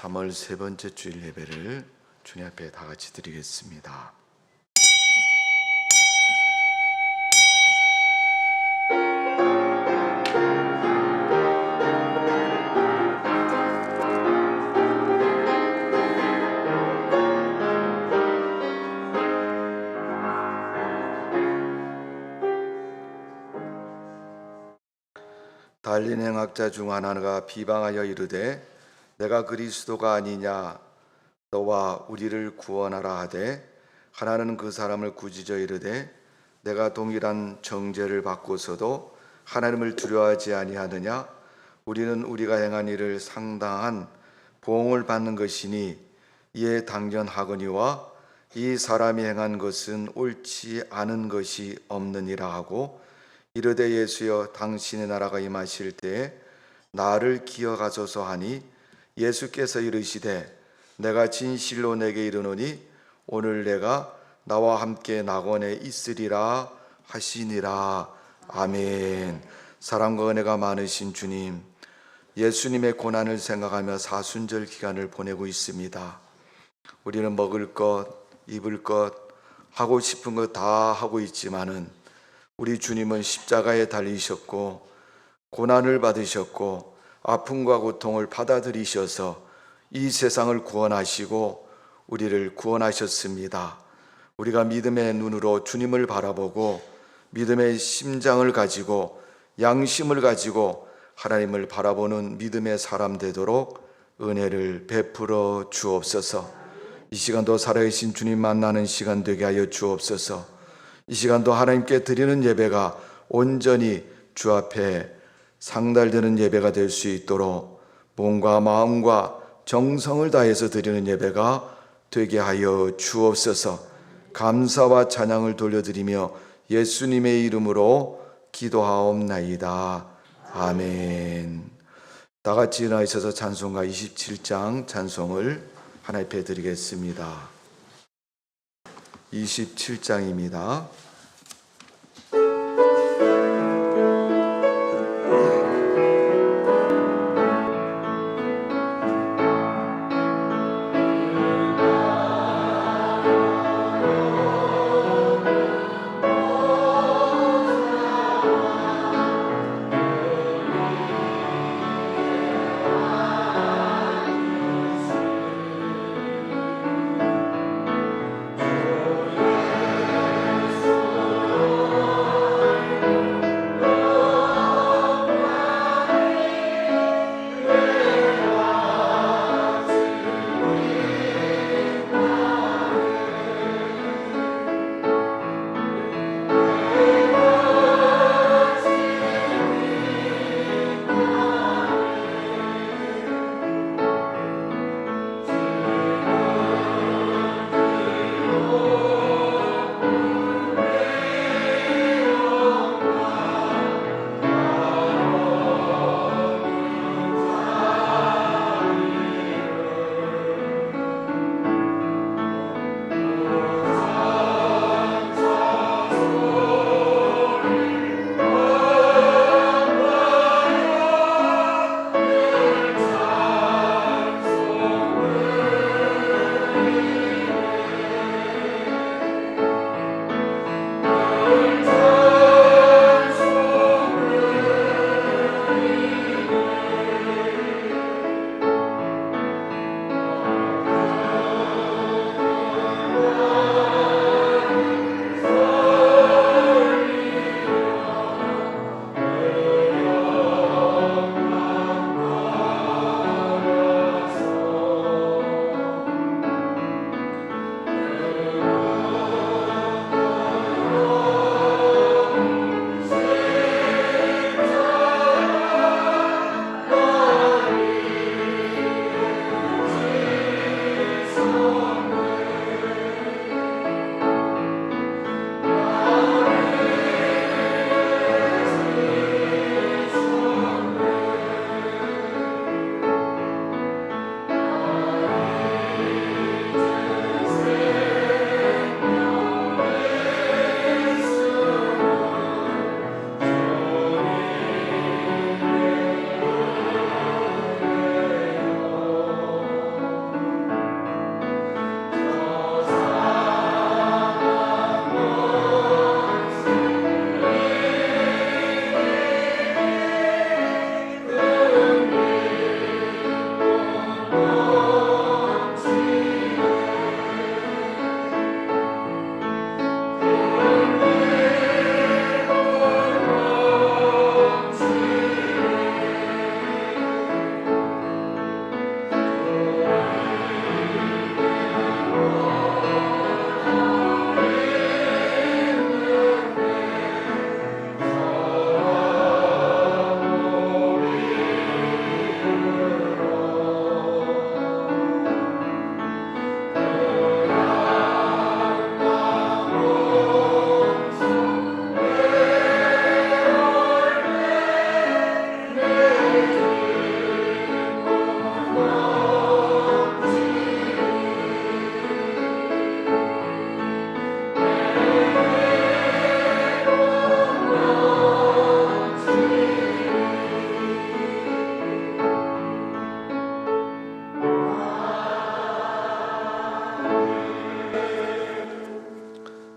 3월 세 번째 주일 예배를 주님 앞에 다 같이 드리겠습니다. 달린 행학자 중 하나가 비방하여 이르되 내가 그리스도가 아니냐 너와 우리를 구원하라 하되, 하나는 그 사람을 꾸짖어 이르되 내가 동일한 정죄를 받고서도 하나님을 두려워하지 아니하느냐? 우리는 우리가 행한 일을 상당한 보응을 받는 것이니 이에 당연하거니와 이 사람이 행한 것은 옳지 않은 것이 없느니라 하고, 이르되 예수여 당신의 나라가 임하실 때에 나를 기억하소서 하니, 예수께서 이르시되 내가 진실로 내게 이르노니 오늘 내가 나와 함께 낙원에 있으리라 하시니라. 아멘. 사랑과 은혜가 많으신 주님, 예수님의 고난을 생각하며 사순절 기간을 보내고 있습니다. 우리는 먹을 것, 입을 것, 하고 싶은 것 다 하고 있지만은 우리 주님은 십자가에 달리셨고 고난을 받으셨고 아픔과 고통을 받아들이셔서 이 세상을 구원하시고 우리를 구원하셨습니다. 우리가 믿음의 눈으로 주님을 바라보고 믿음의 심장을 가지고 양심을 가지고 하나님을 바라보는 믿음의 사람 되도록 은혜를 베풀어 주옵소서. 이 시간도 살아계신 주님 만나는 시간 되게 하여 주옵소서. 이 시간도 하나님께 드리는 예배가 온전히 주 앞에 상달되는 예배가 될 수 있도록 몸과 마음과 정성을 다해서 드리는 예배가 되게 하여 주옵소서. 감사와 찬양을 돌려드리며 예수님의 이름으로 기도하옵나이다. 아멘. 다 같이 일어나 있어서 찬송가 27장 찬송을 하나님 앞에 드리겠습니다. 27장입니다.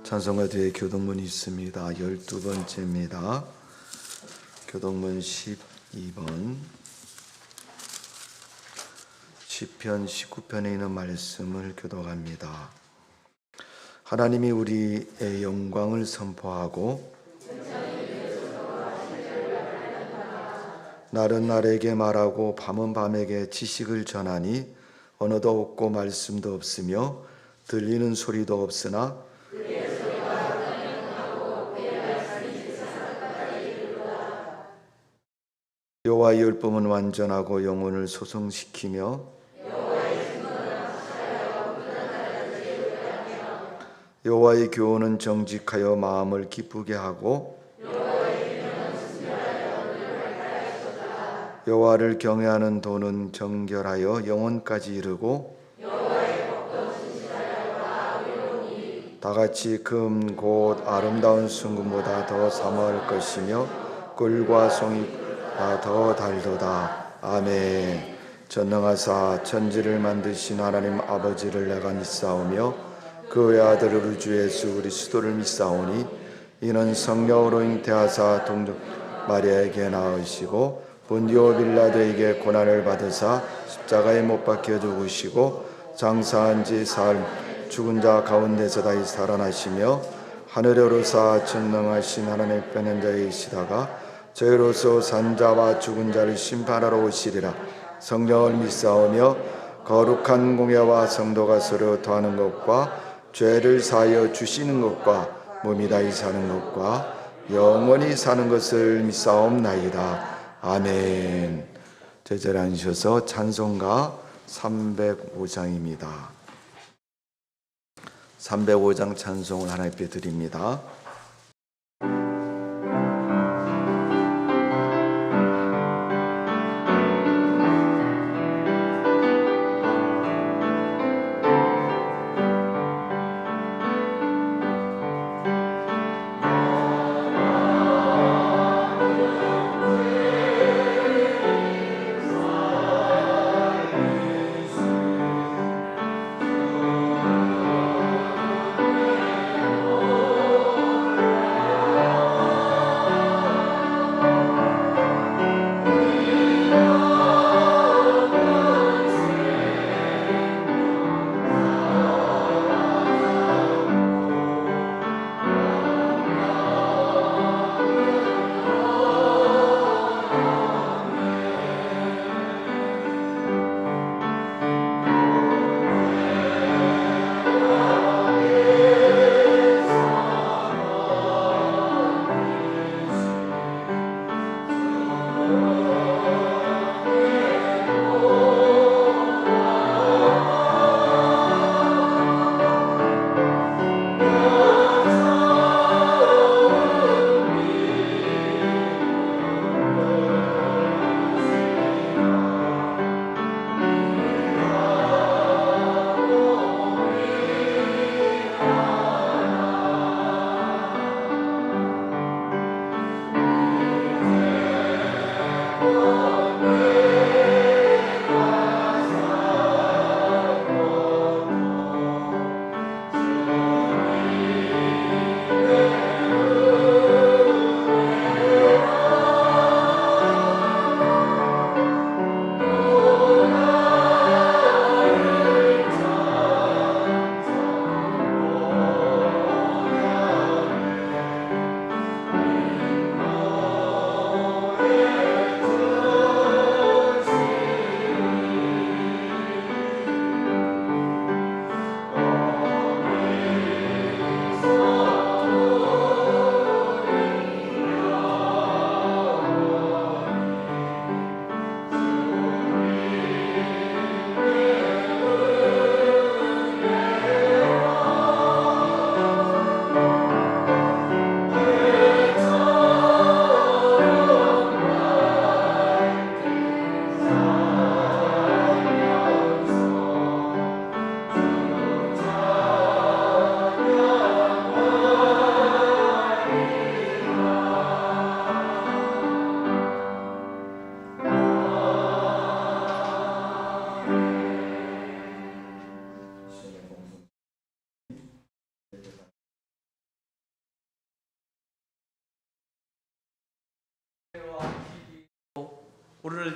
찬송가 뒤에 교동문이 있습니다. 12번째입니다. 교동문 12번. 시편 19편에 있는 말씀을 교독합니다. 하나님이 우리의 영광을 선포하고 날은 날에게 말하고 밤은 밤에게 지식을 전하니 언어도 없고 말씀도 없으며 들리는 소리도 없으나 여호와의 율법은 완전하고 영혼을 소성시키며 여호와의 교훈은 정직하여 마음을 기쁘게 하고 여호와를 경외하는 도는 정결하여 영혼까지 이르고 다같이 금 곧 아름다운 순금보다 더 사모할 것이며 꿀과 송이보다 더 달도다. 아멘. 전능하사 천지를 만드신 하나님 아버지를 내가 믿사오며 그 외아들 우리 주 예수 그리스도를 믿사오니 이는 성령으로 잉태하사 동정 마리아에게 낳으시고 본디오 빌라도에게 고난을 받으사 십자가에 못 박혀 죽으시고 장사한 지 사흘 죽은 자 가운데서 다시 살아나시며 하늘에 오르사 전능하신 하나님 편한 자에 계시다가 저희로서 산자와 죽은 자를 심판하러 오시리라. 성령을 믿사오며 거룩한 공예와 성도가 서로 더하는 것과 죄를 사하여 주시는 것과 몸이 다시 사는 것과 영원히 사는 것을 믿사옵나이다. 아멘. 제자리에 앉으셔서 찬송가 305장입니다. 305장 찬송을 하나님께 드립니다.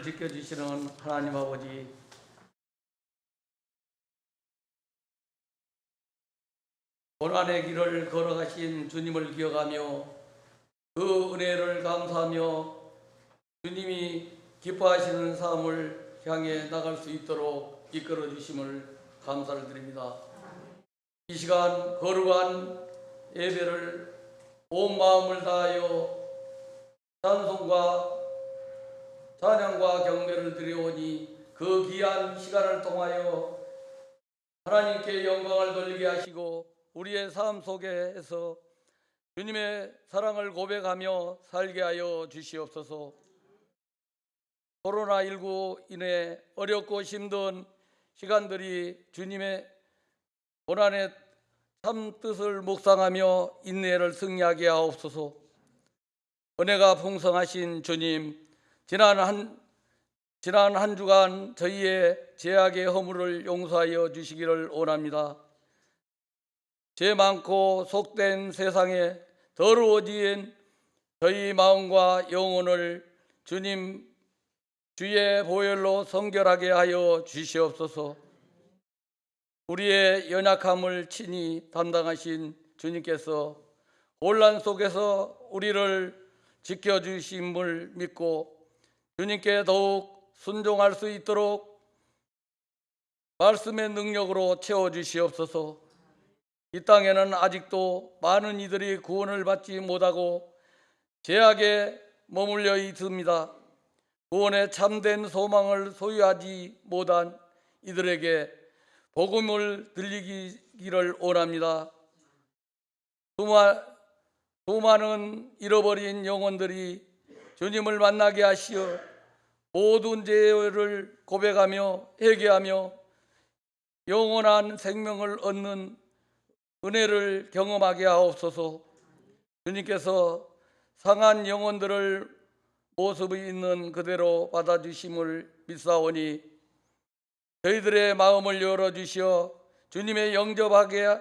우리를 지켜주시는 하나님 아버지, 고난의 길을 걸어가신 주님을 기억하며 그 은혜를 감사하며 주님이 기뻐하시는 삶을 향해 나갈 수 있도록 이끌어 주심을 감사를 드립니다. 이 시간 거룩한 예배를 온 마음을 다하여 찬송과 찬양과 경배를 드려오니 그 귀한 시간을 통하여 하나님께 영광을 돌리게 하시고 우리의 삶 속에서 주님의 사랑을 고백하며 살게 하여 주시옵소서. 코로나19 인해 어렵고 힘든 시간들이 주님의 고난의 참 뜻을 묵상하며 인내를 승리하게 하옵소서. 은혜가 풍성하신 주님, 지난 한 주간 저희의 죄악의 허물을 용서하여 주시기를 원합니다. 죄 많고 속된 세상에 더러워진 저희 마음과 영혼을 주님 주의 보혈로 성결하게 하여 주시옵소서. 우리의 연약함을 친히 담당하신 주님께서 혼란 속에서 우리를 지켜주심을 믿고 주님께 더욱 순종할 수 있도록 말씀의 능력으로 채워주시옵소서. 이 땅에는 아직도 많은 이들이 구원을 받지 못하고 죄악에 머물러 있습니다. 구원의 참된 소망을 소유하지 못한 이들에게 복음을 들리기를 원합니다. 수많은 잃어버린 영혼들이 주님을 만나게 하시어 모든 죄를 고백하며 회개하며 영원한 생명을 얻는 은혜를 경험하게 하옵소서. 주님께서 상한 영혼들을 모습이 있는 그대로 받아주심을 믿사오니 저희들의 마음을 열어주시어 주님의 영접하게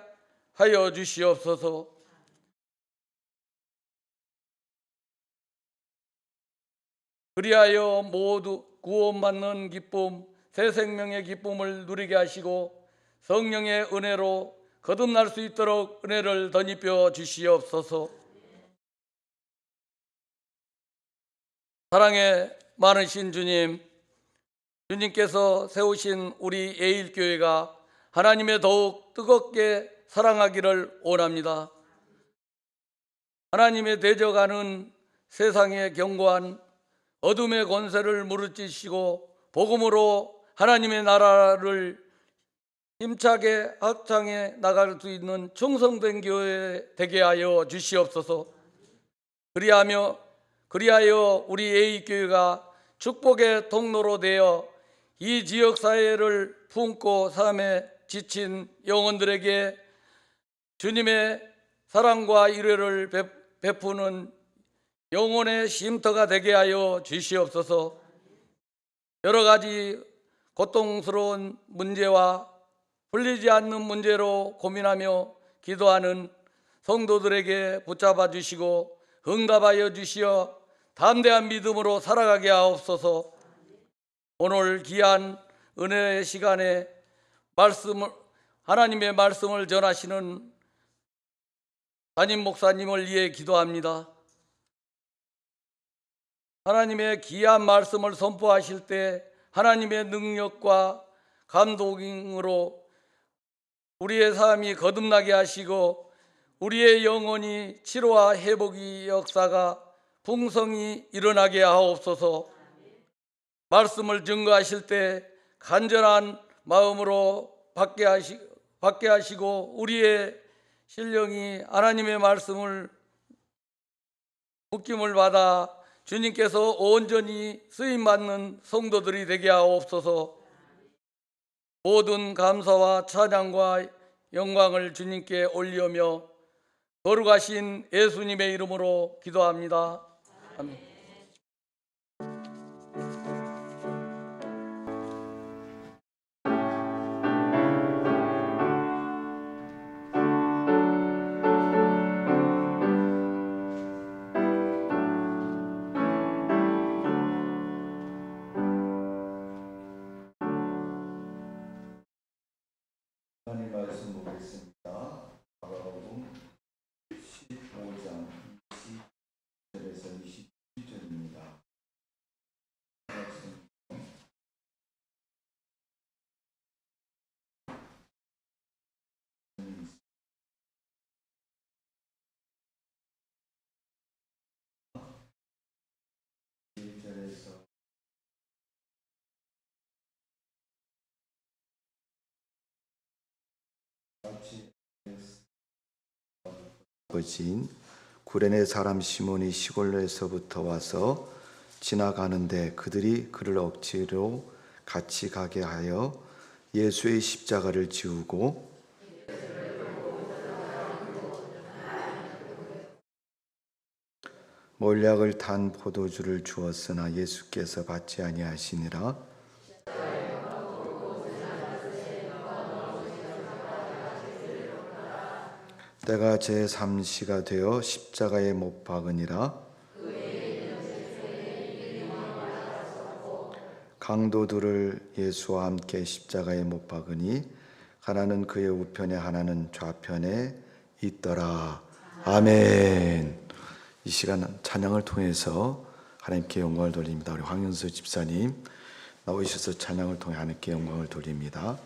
하여 주시옵소서. 그리하여 모두 구원받는 기쁨, 새 생명의 기쁨을 누리게 하시고 성령의 은혜로 거듭날 수 있도록 은혜를 덧입혀 주시옵소서. 사랑에 많으신 주님, 주님께서 세우신 우리 예일교회가 하나님의 더욱 뜨겁게 사랑하기를 원합니다. 하나님의 대적하는 세상의 견고한 어둠의 권세를 무너뜨리시고 복음으로 하나님의 나라를 힘차게 확장해 나갈 수 있는 충성된 교회 되게 하여 주시옵소서. 그리하여 우리 예의교회가 축복의 통로로 되어 이 지역 사회를 품고 삶에 지친 영혼들에게 주님의 사랑과 일회를 베푸는 영혼의 쉼터가 되게 하여 주시옵소서. 여러 가지 고통스러운 문제와 풀리지 않는 문제로 고민하며 기도하는 성도들에게 붙잡아 주시고 응답하여 주시어 담대한 믿음으로 살아가게 하옵소서. 오늘 귀한 은혜의 시간에 하나님의 말씀을 전하시는 담임 목사님을 위해 기도합니다. 하나님의 귀한 말씀을 선포하실 때 하나님의 능력과 감동으로 우리의 삶이 거듭나게 하시고 우리의 영혼이 치료와 회복의 역사가 풍성히 일어나게 하옵소서. 말씀을 증거하실 때 간절한 마음으로 받게 하시고 우리의 신령이 하나님의 말씀을 묶임을 받아 주님께서 온전히 쓰임받는 성도들이 되게 하옵소서. 모든 감사와 찬양과 영광을 주님께 올리며 거룩하신 예수님의 이름으로 기도합니다. 아멘. 하나님 말씀 보겠습니다. 마가복음 15장 20절에서 27절입니다. 아버지인 구레네 사람 시몬이 시골로에서부터 와서 지나가는데 그들이 그를 억지로 같이 가게 하여 예수의 십자가를 지우고 몰약을 탄 포도주를 주었으나 예수께서 받지 아니하시니라. 때가 제3시가 되어 십자가에 못 박으니라. 강도들을 예수와 함께 십자가에 못 박으니 하나는 그의 우편에 하나는 좌편에 있더라. 아멘. 이 시간 찬양을 통해서 하나님께 영광을 돌립니다. 우리 황윤수 집사님 나오셔서 찬양을 통해 하나님께 영광을 돌립니다.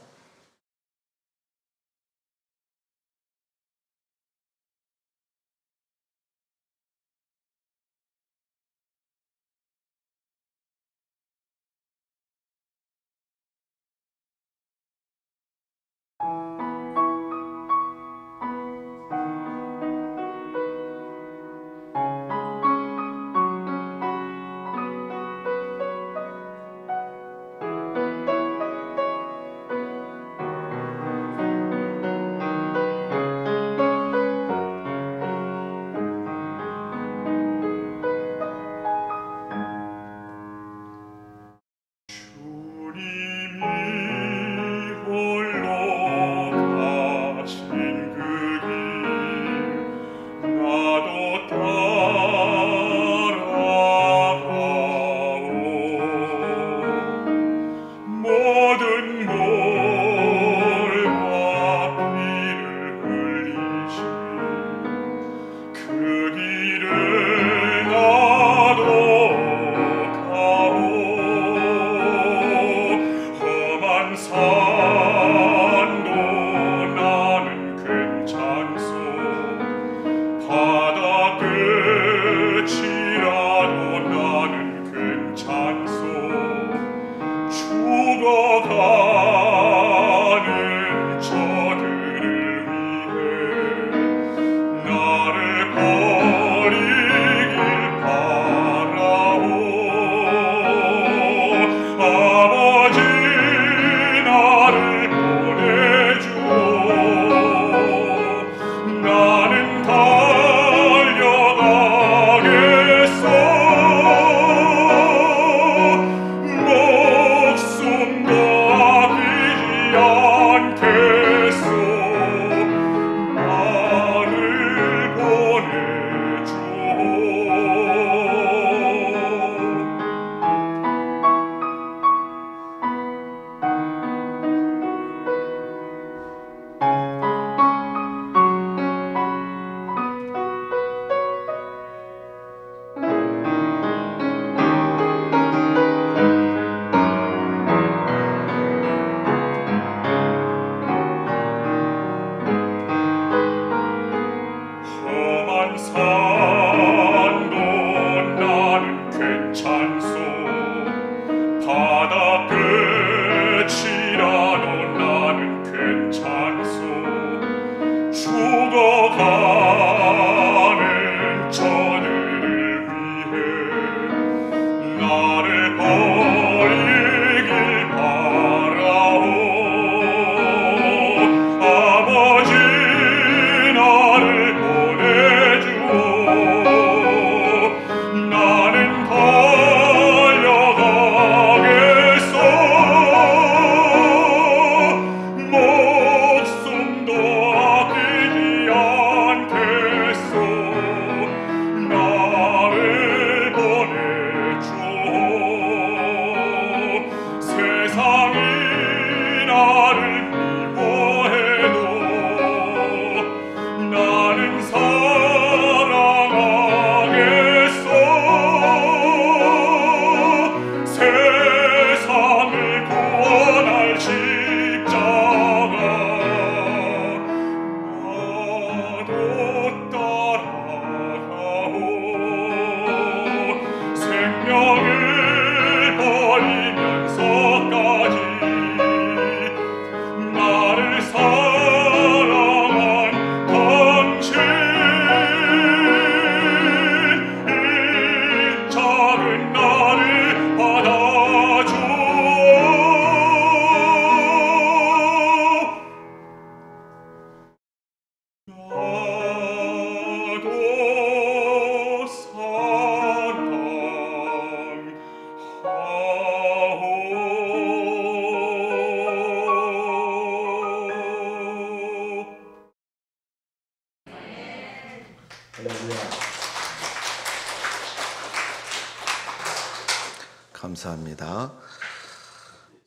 감사합니다.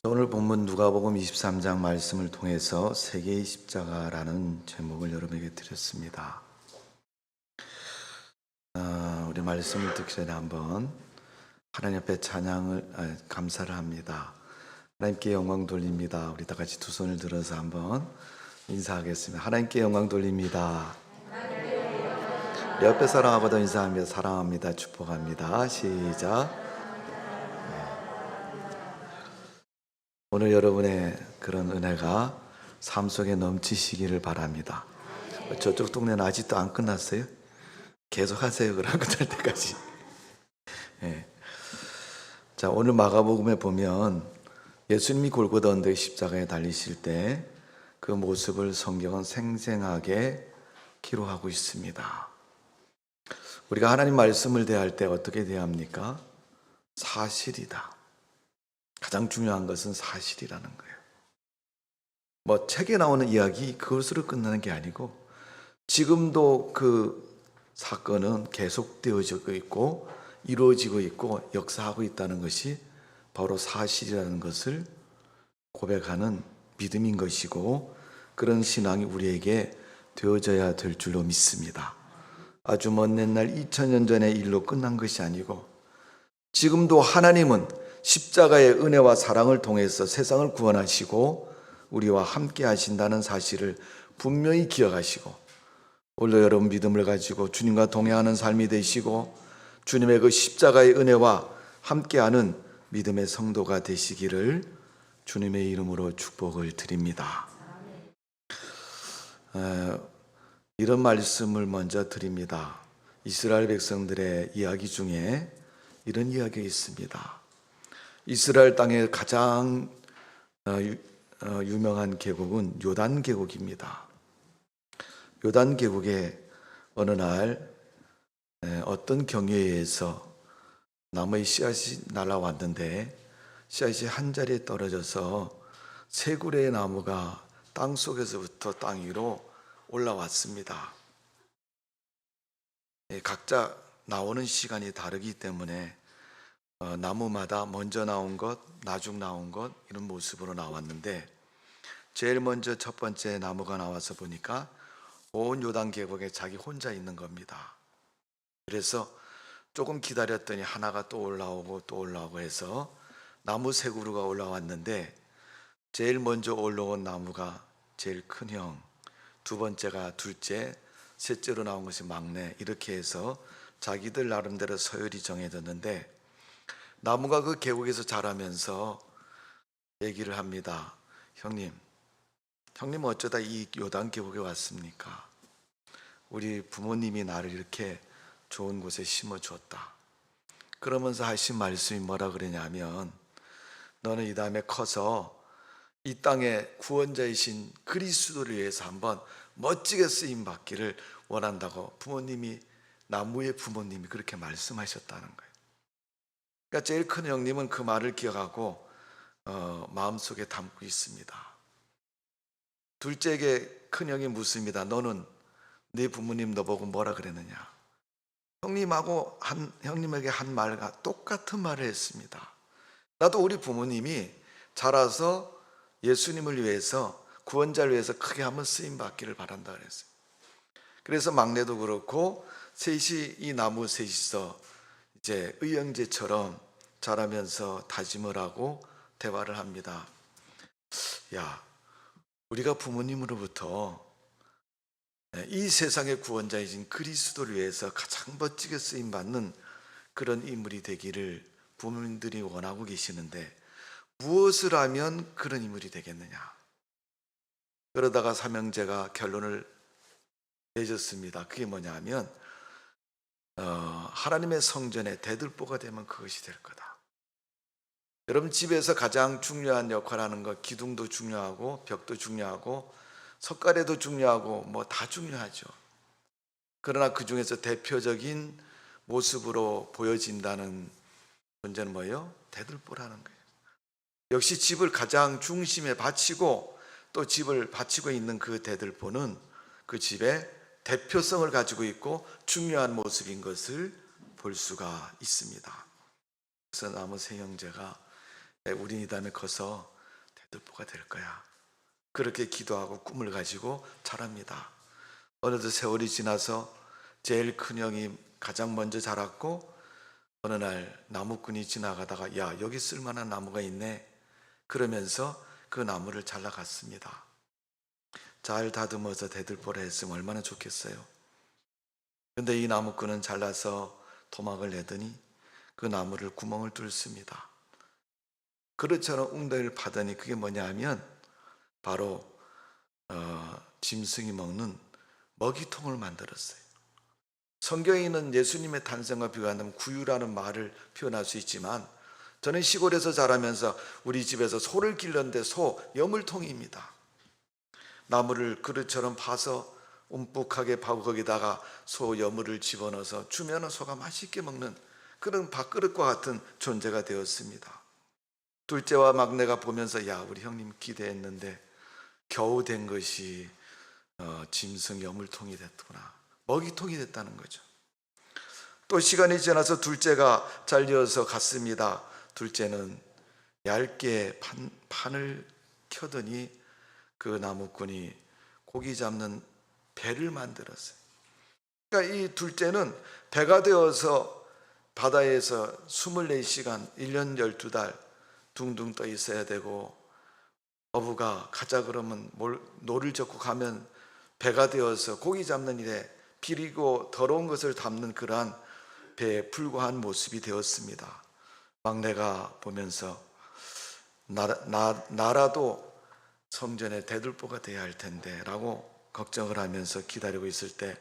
오늘 본문 누가복음 23장 말씀을 통해서 세계의 십자가라는 제목을 여러분에게 드렸습니다. 우리 말씀을 듣기 전에 한번 하나님 앞에 감사를 합니다. 하나님께 영광 돌립니다. 우리 다 같이 두 손을 들어서 한번 인사하겠습니다. 하나님께 영광 돌립니다. 옆에 사랑하고도 인사하며 사랑합니다. 축복합니다. 시작. 오늘 여러분의 그런 은혜가 삶 속에 넘치시기를 바랍니다. 저쪽 동네는 아직도 안 끝났어요? 계속 하세요. 그럼 끝날 때까지. 네. 자, 오늘 마가복음에 보면 예수님이 골고다 언덕의 십자가에 달리실 때 그 모습을 성경은 생생하게 기록하고 있습니다. 우리가 하나님 말씀을 대할 때 어떻게 대합니까? 사실이다. 가장 중요한 것은 사실이라는 거예요. 뭐 책에 나오는 이야기 그것으로 끝나는 게 아니고 지금도 그 사건은 계속되어지고 있고 이루어지고 있고 역사하고 있다는 것이 바로 사실이라는 것을 고백하는 믿음인 것이고 그런 신앙이 우리에게 되어져야 될 줄로 믿습니다. 아주 먼 옛날 2000년 전의 일로 끝난 것이 아니고 지금도 하나님은 십자가의 은혜와 사랑을 통해서 세상을 구원하시고 우리와 함께 하신다는 사실을 분명히 기억하시고 오늘 여러분 믿음을 가지고 주님과 동행하는 삶이 되시고 주님의 그 십자가의 은혜와 함께하는 믿음의 성도가 되시기를 주님의 이름으로 축복을 드립니다. 이런 말씀을 먼저 드립니다. 이스라엘 백성들의 이야기 중에 이런 이야기가 있습니다. 이스라엘 땅의 가장 유명한 계곡은 요단 계곡입니다. 요단 계곡에 어느 날 어떤 경유에 의해서 나무의 씨앗이 날아왔는데 씨앗이 한 자리에 떨어져서 세 그루의 나무가 땅 속에서부터 땅 위로 올라왔습니다. 각자 나오는 시간이 다르기 때문에 나무마다 먼저 나온 것, 나중 나온 것 이런 모습으로 나왔는데 제일 먼저 첫 번째 나무가 나와서 보니까 온 요단 계곡에 자기 혼자 있는 겁니다. 그래서 조금 기다렸더니 하나가 또 올라오고 또 올라오고 해서 나무 세 그루가 올라왔는데 제일 먼저 올라온 나무가 제일 큰 형, 두 번째가 둘째, 셋째로 나온 것이 막내 이렇게 해서 자기들 나름대로 서열이 정해졌는데 나무가 그 계곡에서 자라면서 얘기를 합니다. 형님 어쩌다 이 요단 계곡에 왔습니까? 우리 부모님이 나를 이렇게 좋은 곳에 심어주었다. 그러면서 하신 말씀이 뭐라 그러냐면 너는 이 다음에 커서 이 땅의 구원자이신 그리스도를 위해서 한번 멋지게 쓰임 받기를 원한다고 부모님이 나무의 부모님이 그렇게 말씀하셨다는 거예요. 그러니까 제일 큰 형님은 그 말을 기억하고 마음속에 담고 있습니다. 둘째에게 큰 형이 묻습니다. 너는 네 부모님 너보고 뭐라 그랬느냐? 형님에게 한 말과 똑같은 말을 했습니다. 나도 우리 부모님이 자라서 예수님을 위해서 구원자를 위해서 크게 한번 쓰임 받기를 바란다 그랬어요. 그래서 막내도 그렇고 이 나무 셋이서 이제 의형제처럼 자라면서 다짐을 하고 대화를 합니다. 야, 우리가 부모님으로부터 이 세상의 구원자이신 그리스도를 위해서 가장 멋지게 쓰임 받는 그런 인물이 되기를 부모님들이 원하고 계시는데 무엇을 하면 그런 인물이 되겠느냐? 그러다가 삼형제가 결론을 내줬습니다. 그게 뭐냐면 하나님의 성전에 대들보가 되면 그것이 될 거다. 여러분 집에서 가장 중요한 역할을 하는 것 기둥도 중요하고 벽도 중요하고 석가래도 중요하고 뭐 다 중요하죠. 그러나 그 중에서 대표적인 모습으로 보여진다는 존재는 뭐예요? 대들보라는 거예요. 역시 집을 가장 중심에 바치고 또 집을 바치고 있는 그 대들보는 그 집의 대표성을 가지고 있고 중요한 모습인 것을 볼 수가 있습니다. 그래서 나무 새 형제가 우리 이 다음에 커서 대들보가 될 거야. 그렇게 기도하고 꿈을 가지고 자랍니다. 어느덧 세월이 지나서 제일 큰 형이 가장 먼저 자랐고, 어느 날 나무꾼이 지나가다가 야, 여기 쓸만한 나무가 있네 그러면서 그 나무를 잘라갔습니다. 잘 다듬어서 대들보를 했으면 얼마나 좋겠어요. 근데 이 나무꾼은 잘라서 토막을 내더니 그 나무를 구멍을 뚫습니다. 그릇처럼 웅덩이를 파더니 그게 뭐냐 하면 바로 짐승이 먹는 먹이통을 만들었어요. 성경에 있는 예수님의 탄생과 비교한다면 구유라는 말을 표현할 수 있지만, 저는 시골에서 자라면서 우리 집에서 소를 길렀는데 소 여물통입니다. 나무를 그릇처럼 파서 움푹하게 파고 거기다가 소 여물을 집어넣어서 주면 소가 맛있게 먹는 그런 밥그릇과 같은 존재가 되었습니다. 둘째와 막내가 보면서 야, 우리 형님 기대했는데 겨우 된 것이 짐승 여물통이 됐구나, 먹이통이 됐다는 거죠. 또 시간이 지나서 둘째가 잘려서 갔습니다. 둘째는 얇게 판을 켜더니 그 나무꾼이 고기 잡는 배를 만들었어요. 그러니까 이 둘째는 배가 되어서 바다에서 24시간 1년 12달 둥둥 떠 있어야 되고, 어부가 가자 그러면 노를 젓고 가면 배가 되어서 고기 잡는 일에 비리고 더러운 것을 담는 그러한 배에 불과한 모습이 되었습니다. 막내가 보면서 나라도 성전의 대들보가 돼야 할 텐데 라고 걱정을 하면서 기다리고 있을 때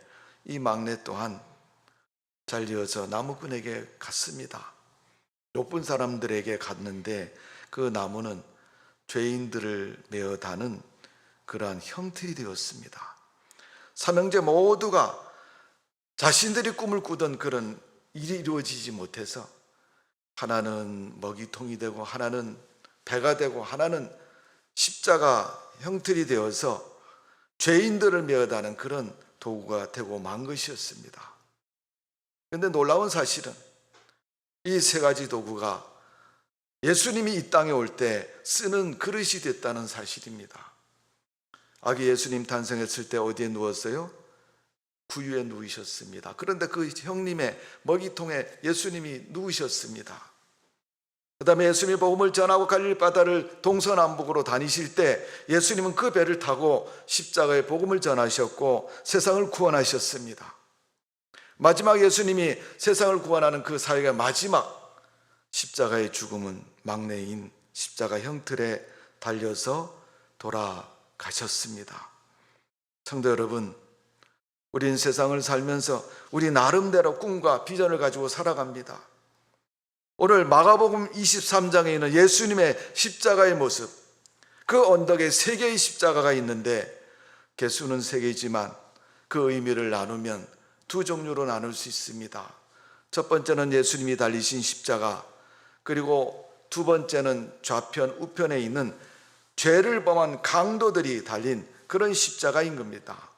이 막내 또한 잘려서 나무꾼에게 갔습니다. 높은 사람들에게 갔는데 그 나무는 죄인들을 메어 다는 그러한 형틀이 되었습니다. 삼형제 모두가 자신들이 꿈을 꾸던 그런 일이 이루어지지 못해서, 하나는 먹이통이 되고 하나는 배가 되고 하나는 십자가 형틀이 되어서 죄인들을 메어다는 그런 도구가 되고 만 것이었습니다. 그런데 놀라운 사실은 이 세 가지 도구가 예수님이 이 땅에 올 때 쓰는 그릇이 됐다는 사실입니다. 아기 예수님 탄생했을 때 어디에 누웠어요? 구유에 누우셨습니다. 그런데 그 형님의 먹이통에 예수님이 누우셨습니다. 그 다음에 예수님이 복음을 전하고 갈릴리 바다를 동서남북으로 다니실 때 예수님은 그 배를 타고 십자가의 복음을 전하셨고 세상을 구원하셨습니다. 마지막 예수님이 세상을 구원하는 그 사역의 마지막 십자가의 죽음은 막내인 십자가 형틀에 달려서 돌아가셨습니다. 성도 여러분, 우린 세상을 살면서 우리 나름대로 꿈과 비전을 가지고 살아갑니다. 오늘 마가복음 23장에 있는 예수님의 십자가의 모습, 그 언덕에 3개의 십자가가 있는데 개수는 3개이지만 그 의미를 나누면 2종류로 나눌 수 있습니다. 첫 번째는 예수님이 달리신 십자가, 그리고 두 번째는 좌편 우편에 있는 죄를 범한 강도들이 달린 그런 십자가인 겁니다.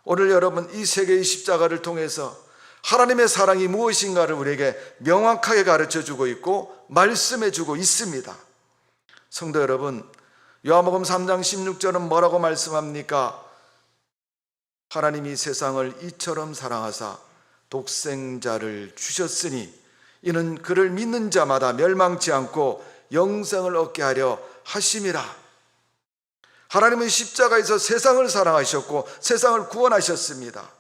오늘 여러분, 이 3개의 십자가를 통해서 하나님의 사랑이 무엇인가를 우리에게 명확하게 가르쳐주고 있고 말씀해주고 있습니다. 성도 여러분, 요한복음 3장 16절은 뭐라고 말씀합니까? 하나님이 세상을 이처럼 사랑하사 독생자를 주셨으니 이는 그를 믿는 자마다 멸망치 않고 영생을 얻게 하려 하심이라. 하나님은 십자가에서 세상을 사랑하셨고 세상을 구원하셨습니다.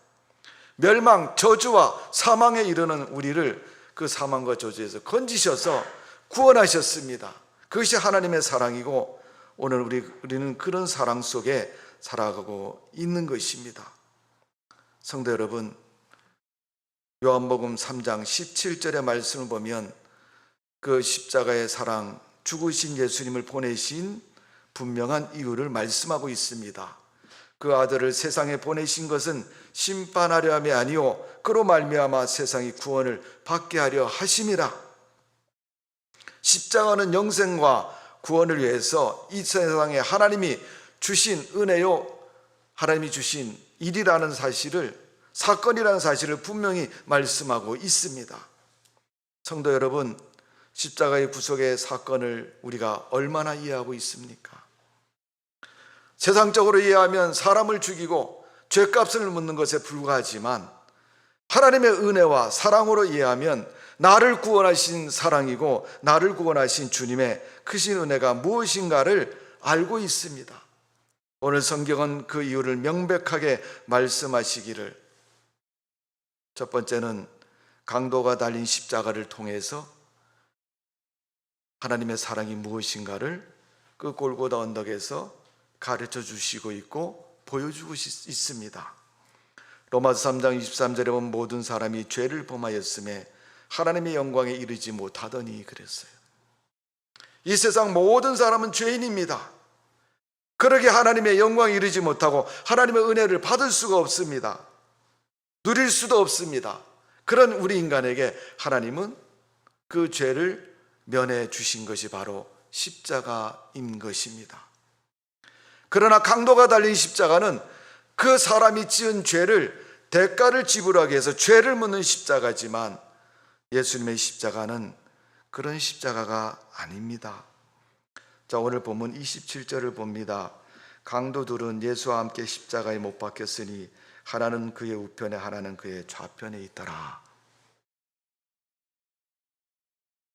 멸망, 저주와 사망에 이르는 우리를 그 사망과 저주에서 건지셔서 구원하셨습니다. 그것이 하나님의 사랑이고 오늘 우리는 그런 사랑 속에 살아가고 있는 것입니다. 성도 여러분, 요한복음 3장 17절의 말씀을 보면 그 십자가의 사랑, 죽으신 예수님을 보내신 분명한 이유를 말씀하고 있습니다. 그 아들을 세상에 보내신 것은 심판하려 함이 아니요 그로 말미암아 세상이 구원을 받게 하려 하심이라. 십자가는 영생과 구원을 위해서 이 세상에 하나님이 주신 은혜요, 하나님이 주신 일이라는 사실을, 사건이라는 사실을 분명히 말씀하고 있습니다. 성도 여러분, 십자가의 구속의 사건을 우리가 얼마나 이해하고 있습니까? 세상적으로 이해하면 사람을 죽이고 죗값을 묻는 것에 불과하지만, 하나님의 은혜와 사랑으로 이해하면 나를 구원하신 사랑이고 나를 구원하신 주님의 크신 은혜가 무엇인가를 알고 있습니다. 오늘 성경은 그 이유를 명백하게 말씀하시기를, 첫 번째는 강도가 달린 십자가를 통해서 하나님의 사랑이 무엇인가를 그 골고다 언덕에서 가르쳐 주시고 있고 보여주고 있습니다. 로마서 3장 23절에 보면 모든 사람이 죄를 범하였음에 하나님의 영광에 이르지 못하더니 그랬어요. 이 세상 모든 사람은 죄인입니다. 그러게 하나님의 영광에 이르지 못하고 하나님의 은혜를 받을 수가 없습니다. 누릴 수도 없습니다. 그런 우리 인간에게 하나님은 그 죄를 면해 주신 것이 바로 십자가인 것입니다. 그러나 강도가 달린 십자가는 그 사람이 지은 죄를 대가를 지불하기 위해서 죄를 묻는 십자가지만, 예수님의 십자가는 그런 십자가가 아닙니다. 자, 오늘 본문 27절을 봅니다. 강도들은 예수와 함께 십자가에 못 박혔으니 하나는 그의 우편에 하나는 그의 좌편에 있더라.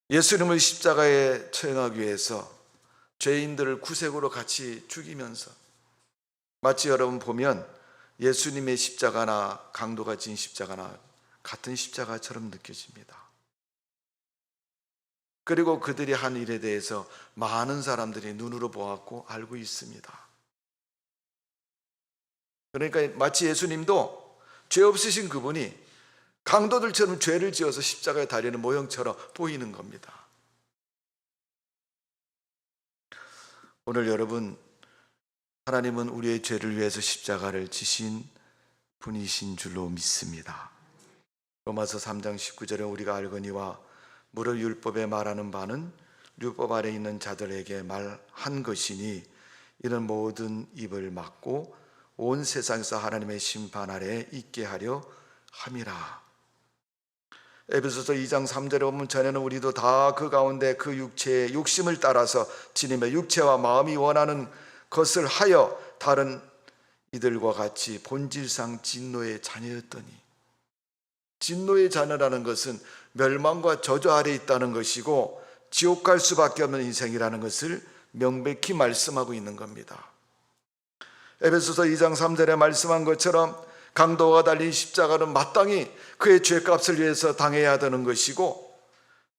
예수님을 십자가에 처형하기 위해서 죄인들을 구색으로 같이 죽이면서, 마치 여러분 보면 예수님의 십자가나 강도가 지은 십자가나 같은 십자가처럼 느껴집니다. 그리고 그들이 한 일에 대해서 많은 사람들이 눈으로 보았고 알고 있습니다. 그러니까 마치 예수님도 죄 없으신 그분이 강도들처럼 죄를 지어서 십자가에 달리는 모형처럼 보이는 겁니다. 오늘 여러분, 하나님은 우리의 죄를 위해서 십자가를 지신 분이신 줄로 믿습니다. 로마서 3장 19절에 우리가 알거니와 무릇 율법에 말하는 바는 율법 아래 있는 자들에게 말한 것이니 이는 모든 입을 막고 온 세상에서 하나님의 심판 아래 있게 하려 함이라. 에베소서 2장 3절에 보면 전에는 우리도 다 그 가운데 그 육체의 욕심을 따라서 지님의 육체와 마음이 원하는 것을 하여 다른 이들과 같이 본질상 진노의 자녀였더니, 진노의 자녀라는 것은 멸망과 저주 아래 있다는 것이고 지옥 갈 수밖에 없는 인생이라는 것을 명백히 말씀하고 있는 겁니다. 에베소서 2장 3절에 말씀한 것처럼 강도가 달린 십자가는 마땅히 그의 죄값을 위해서 당해야 되는 것이고,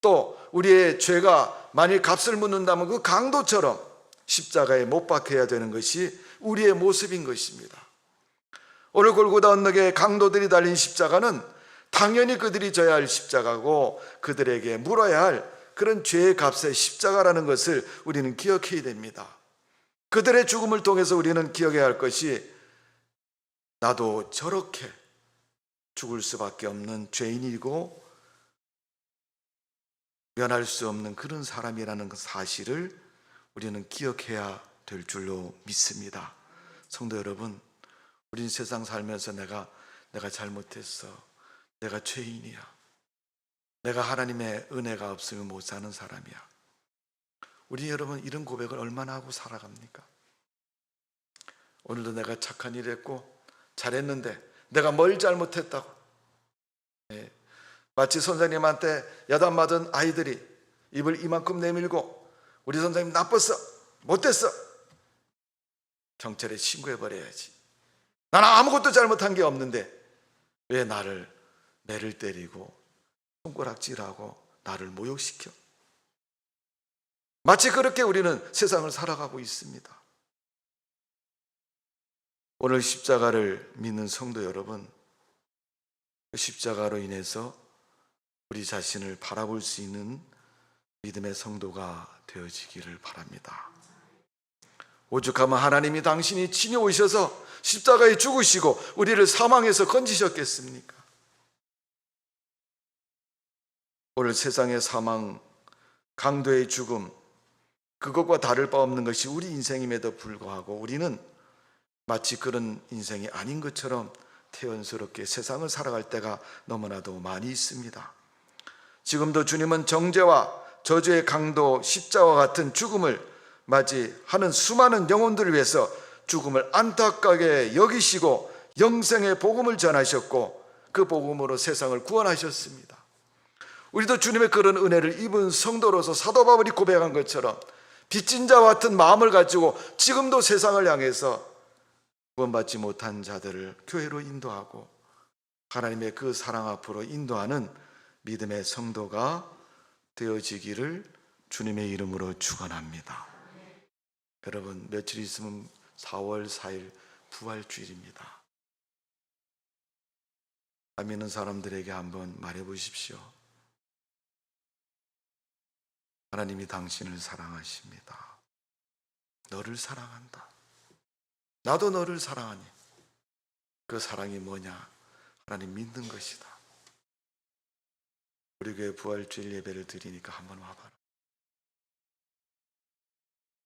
또 우리의 죄가 만일 값을 묻는다면 그 강도처럼 십자가에 못 박혀야 되는 것이 우리의 모습인 것입니다. 오늘 골고다 언덕에 강도들이 달린 십자가는 당연히 그들이 져야 할 십자가고 그들에게 물어야 할 그런 죄의 값의 십자가라는 것을 우리는 기억해야 됩니다. 그들의 죽음을 통해서 우리는 기억해야 할 것이, 나도 저렇게 죽을 수밖에 없는 죄인이고 면할 수 없는 그런 사람이라는 사실을 우리는 기억해야 될 줄로 믿습니다. 성도 여러분, 우린 세상 살면서 내가 잘못했어, 내가 죄인이야, 내가 하나님의 은혜가 없으면 못 사는 사람이야. 우리 여러분 이런 고백을 얼마나 하고 살아갑니까? 오늘도 내가 착한 일 했고 잘했는데 내가 뭘 잘못했다고. 마치 선생님한테 야단맞은 아이들이 입을 이만큼 내밀고 우리 선생님 나빴어, 못됐어, 경찰에 신고해버려야지. 나는 아무것도 잘못한 게 없는데 왜 매를 때리고 손가락질하고 나를 모욕시켜? 마치 그렇게 우리는 세상을 살아가고 있습니다. 오늘 십자가를 믿는 성도 여러분, 그 십자가로 인해서 우리 자신을 바라볼 수 있는 믿음의 성도가 되어지기를 바랍니다. 오죽하면 하나님이 당신이 친히 오셔서 십자가에 죽으시고 우리를 사망에서 건지셨겠습니까? 오늘 세상의 사망, 강도의 죽음, 그것과 다를 바 없는 것이 우리 인생임에도 불구하고 우리는 마치 그런 인생이 아닌 것처럼 태연스럽게 세상을 살아갈 때가 너무나도 많이 있습니다. 지금도 주님은 정죄와 저주의 강도 십자와 같은 죽음을 맞이하는 수많은 영혼들을 위해서 죽음을 안타깝게 여기시고 영생의 복음을 전하셨고 그 복음으로 세상을 구원하셨습니다. 우리도 주님의 그런 은혜를 입은 성도로서 사도 바울이 고백한 것처럼 빚진 자와 같은 마음을 가지고 지금도 세상을 향해서 구원받지 못한 자들을 교회로 인도하고 하나님의 그 사랑 앞으로 인도하는 믿음의 성도가 되어지기를 주님의 이름으로 축원합니다. 여러분, 며칠 있으면 4월 4일 부활주일입니다. 안 믿는 사람들에게 한번 말해 보십시오. 하나님이 당신을 사랑하십니다. 너를 사랑한다. 나도 너를 사랑하니 그 사랑이 뭐냐? 하나님 믿는 것이다. 우리 교회 부활주일 예배를 드리니까 한번 와봐라.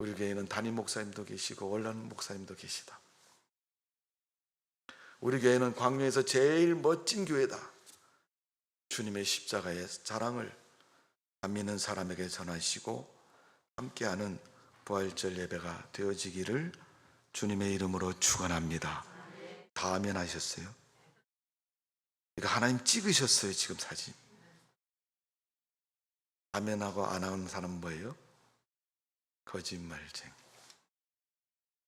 우리 교회에는 담임 목사님도 계시고 원로원 목사님도 계시다. 우리 교회는 광명에서 제일 멋진 교회다. 주님의 십자가의 자랑을 안 믿는 사람에게 전하시고 함께하는 부활절 예배가 되어지기를 주님의 이름으로 축원합니다. 다 아멘 하셨어요? 이거 하나님 찍으셨어요. 지금 사진. 아멘하고 안 하는 사람은 뭐예요? 거짓말쟁이.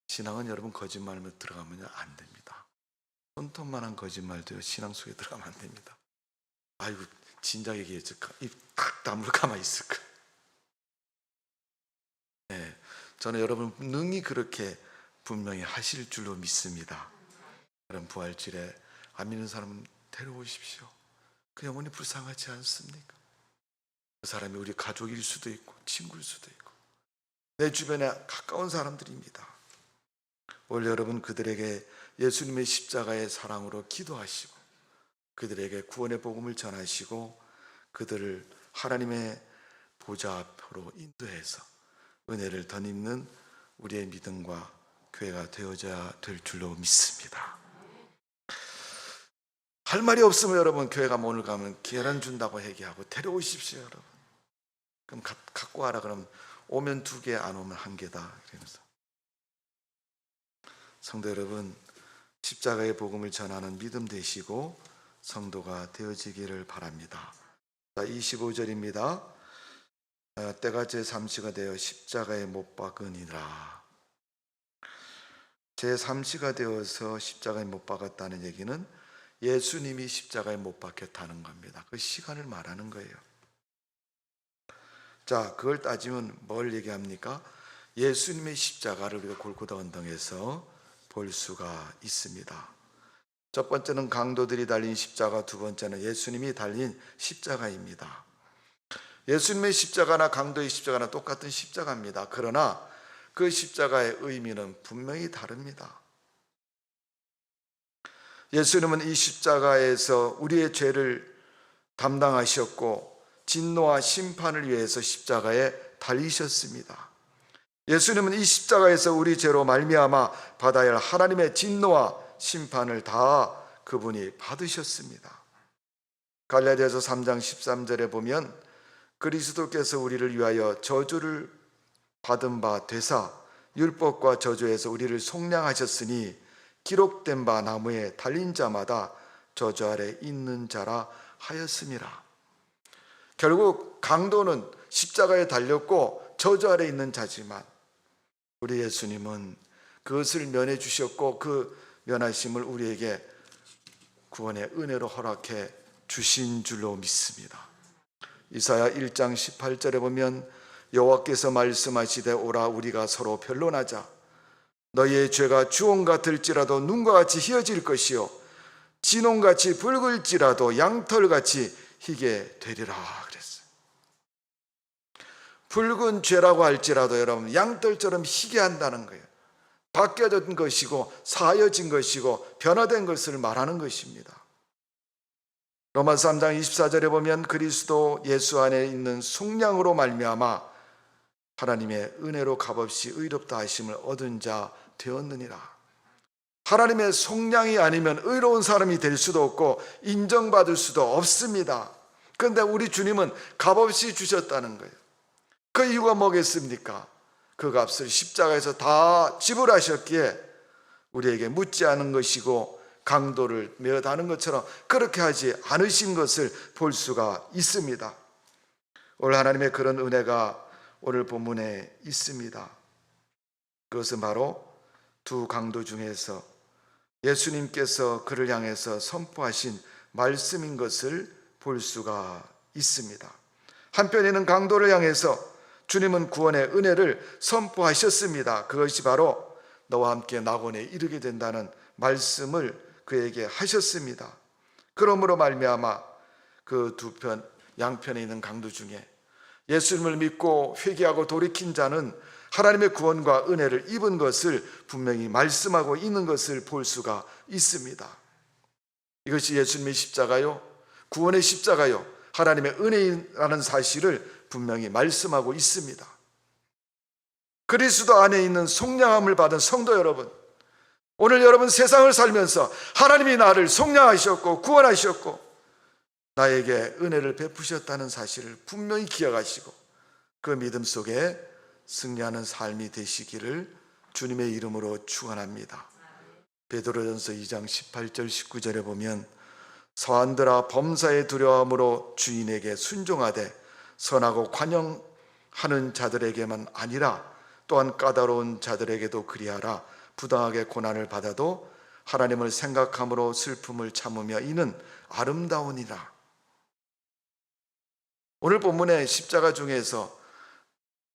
신앙은 여러분 거짓말로 들어가면 안 됩니다. 손톱만한 거짓말도요 신앙 속에 들어가면 안 됩니다. 아이고 진작 얘기했지. 입 딱 다물고 가만히 있을까. 네, 저는 여러분 능히 그렇게 분명히 하실 줄로 믿습니다. 그런 부활절에 안 믿는 사람은 데려오십시오. 그 영혼이 불쌍하지 않습니까? 그 사람이 우리 가족일 수도 있고 친구일 수도 있고 내 주변에 가까운 사람들입니다. 오늘 여러분 그들에게 예수님의 십자가의 사랑으로 기도하시고 그들에게 구원의 복음을 전하시고 그들을 하나님의 보좌 앞으로 인도해서 은혜를 덧입는 우리의 믿음과 교회가 되어져야 될 줄로 믿습니다. 할 말이 없으면 여러분 교회가 오늘 가면 계란 준다고 얘기하고 데려오십시오. 여러분 그럼 갖고 와라. 그럼 오면 2개 안 오면 1개다 그러면서. 성도 여러분 십자가의 복음을 전하는 믿음 되시고 성도가 되어지기를 바랍니다. 자, 25절입니다. 때가 제3시가 되어 십자가에 못 박으니라. 제3시가 되어서 십자가에 못 박았다는 얘기는 예수님이 십자가에 못 박혔다는 겁니다. 그 시간을 말하는 거예요. 자, 그걸 따지면 뭘 얘기합니까? 예수님의 십자가를 우리가 골고다 언덕에서 볼 수가 있습니다. 첫 번째는 강도들이 달린 십자가, 두 번째는 예수님이 달린 십자가입니다. 예수님의 십자가나 강도의 십자가나 똑같은 십자가입니다. 그러나 그 십자가의 의미는 분명히 다릅니다. 예수님은 이 십자가에서 우리의 죄를 담당하셨고 진노와 심판을 위해서 십자가에 달리셨습니다. 예수님은 이 십자가에서 우리 죄로 말미암아 받아야 할 하나님의 진노와 심판을 다 그분이 받으셨습니다. 갈라디아서 3장 13절에 보면 그리스도께서 우리를 위하여 저주를 받은 바 되사 율법과 저주에서 우리를 속량하셨으니 기록된 바 나무에 달린 자마다 저주 아래 있는 자라 하였음이라. 결국 강도는 십자가에 달렸고 저주 아래 있는 자지만 우리 예수님은 그것을 면해 주셨고 그 면하심을 우리에게 구원의 은혜로 허락해 주신 줄로 믿습니다. 이사야 1장 18절에 보면 여호와께서 말씀하시되 오라 우리가 서로 변론하자. 너희의 죄가 주홍 같을지라도 눈과 같이 희어질 것이요 진홍같이 붉을지라도 양털같이 희게 되리라 그랬어요. 붉은 죄라고 할지라도 여러분 양털처럼 희게 한다는 거예요. 바뀌어진 것이고 사여진 것이고 변화된 것을 말하는 것입니다. 로마서 3장 24절에 보면 그리스도 예수 안에 있는 속량으로 말미암아 하나님의 은혜로 값없이 의롭다 하심을 얻은 자 되었느니라. 하나님의 속량이 아니면 의로운 사람이 될 수도 없고 인정받을 수도 없습니다. 그런데 우리 주님은 값없이 주셨다는 거예요. 그 이유가 뭐겠습니까? 그 값을 십자가에서 다 지불하셨기에 우리에게 묻지 않은 것이고 강도를 메어다는 것처럼 그렇게 하지 않으신 것을 볼 수가 있습니다. 오늘 하나님의 그런 은혜가 오늘 본문에 있습니다. 그것은 바로 두 강도 중에서 예수님께서 그를 향해서 선포하신 말씀인 것을 볼 수가 있습니다. 한편에는 강도를 향해서 주님은 구원의 은혜를 선포하셨습니다. 그것이 바로 너와 함께 낙원에 이르게 된다는 말씀을 그에게 하셨습니다. 그러므로 말미암아 그 두 편 양편에 있는 강도 중에 예수님을 믿고 회개하고 돌이킨 자는 하나님의 구원과 은혜를 입은 것을 분명히 말씀하고 있는 것을 볼 수가 있습니다. 이것이 예수님의 십자가요, 구원의 십자가요, 하나님의 은혜라는 사실을 분명히 말씀하고 있습니다. 그리스도 안에 있는 속량함을 받은 성도 여러분, 오늘 여러분 세상을 살면서 하나님이 나를 속량하셨고 구원하셨고 나에게 은혜를 베푸셨다는 사실을 분명히 기억하시고 그 믿음 속에 승리하는 삶이 되시기를 주님의 이름으로 축원합니다. 베드로전서 2장 18절 19절에 보면 서한들아 범사의 두려움으로 주인에게 순종하되 선하고 관용하는 자들에게만 아니라 또한 까다로운 자들에게도 그리하라. 부당하게 고난을 받아도 하나님을 생각함으로 슬픔을 참으며 이는 아름다우니라. 오늘 본문의 십자가 중에서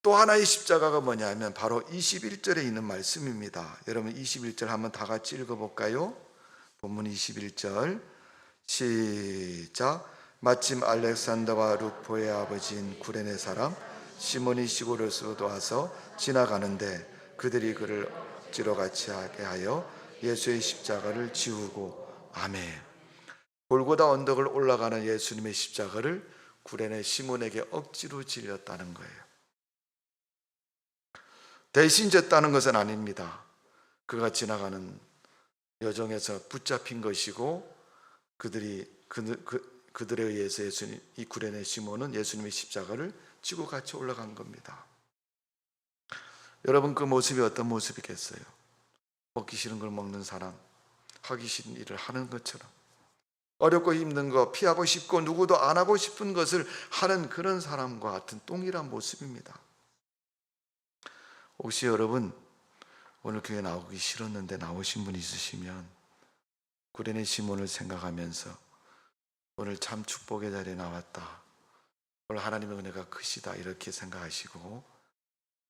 또 하나의 십자가가 뭐냐면 바로 21절에 있는 말씀입니다. 여러분 21절 한번 다 같이 읽어볼까요? 본문 21절 시작. 마침 알렉산더와 루포의 아버지인 구레네 사람 시몬이 시골에서도 와서 지나가는데 그들이 그를 억지로 같이 하게 하여 예수의 십자가를 지우고 아멘. 골고다 언덕을 올라가는 예수님의 십자가를 구레네 시몬에게 억지로 질렸다는 거예요. 대신 졌다는 것은 아닙니다. 그가 지나가는 여정에서 붙잡힌 것이고 그들에 의해서 예수님, 이 구레네 시몬은 예수님의 십자가를 지고 같이 올라간 겁니다. 여러분 그 모습이 어떤 모습이겠어요? 먹기 싫은 걸 먹는 사람, 하기 싫은 일을 하는 것처럼 어렵고 힘든 거 피하고 싶고 누구도 안 하고 싶은 것을 하는 그런 사람과 같은 동일한 모습입니다. 혹시 여러분 오늘 교회 나오기 싫었는데 나오신 분 있으시면 구레네 시몬을 생각하면서 오늘 참 축복의 자리에 나왔다, 오늘 하나님의 은혜가 크시다 이렇게 생각하시고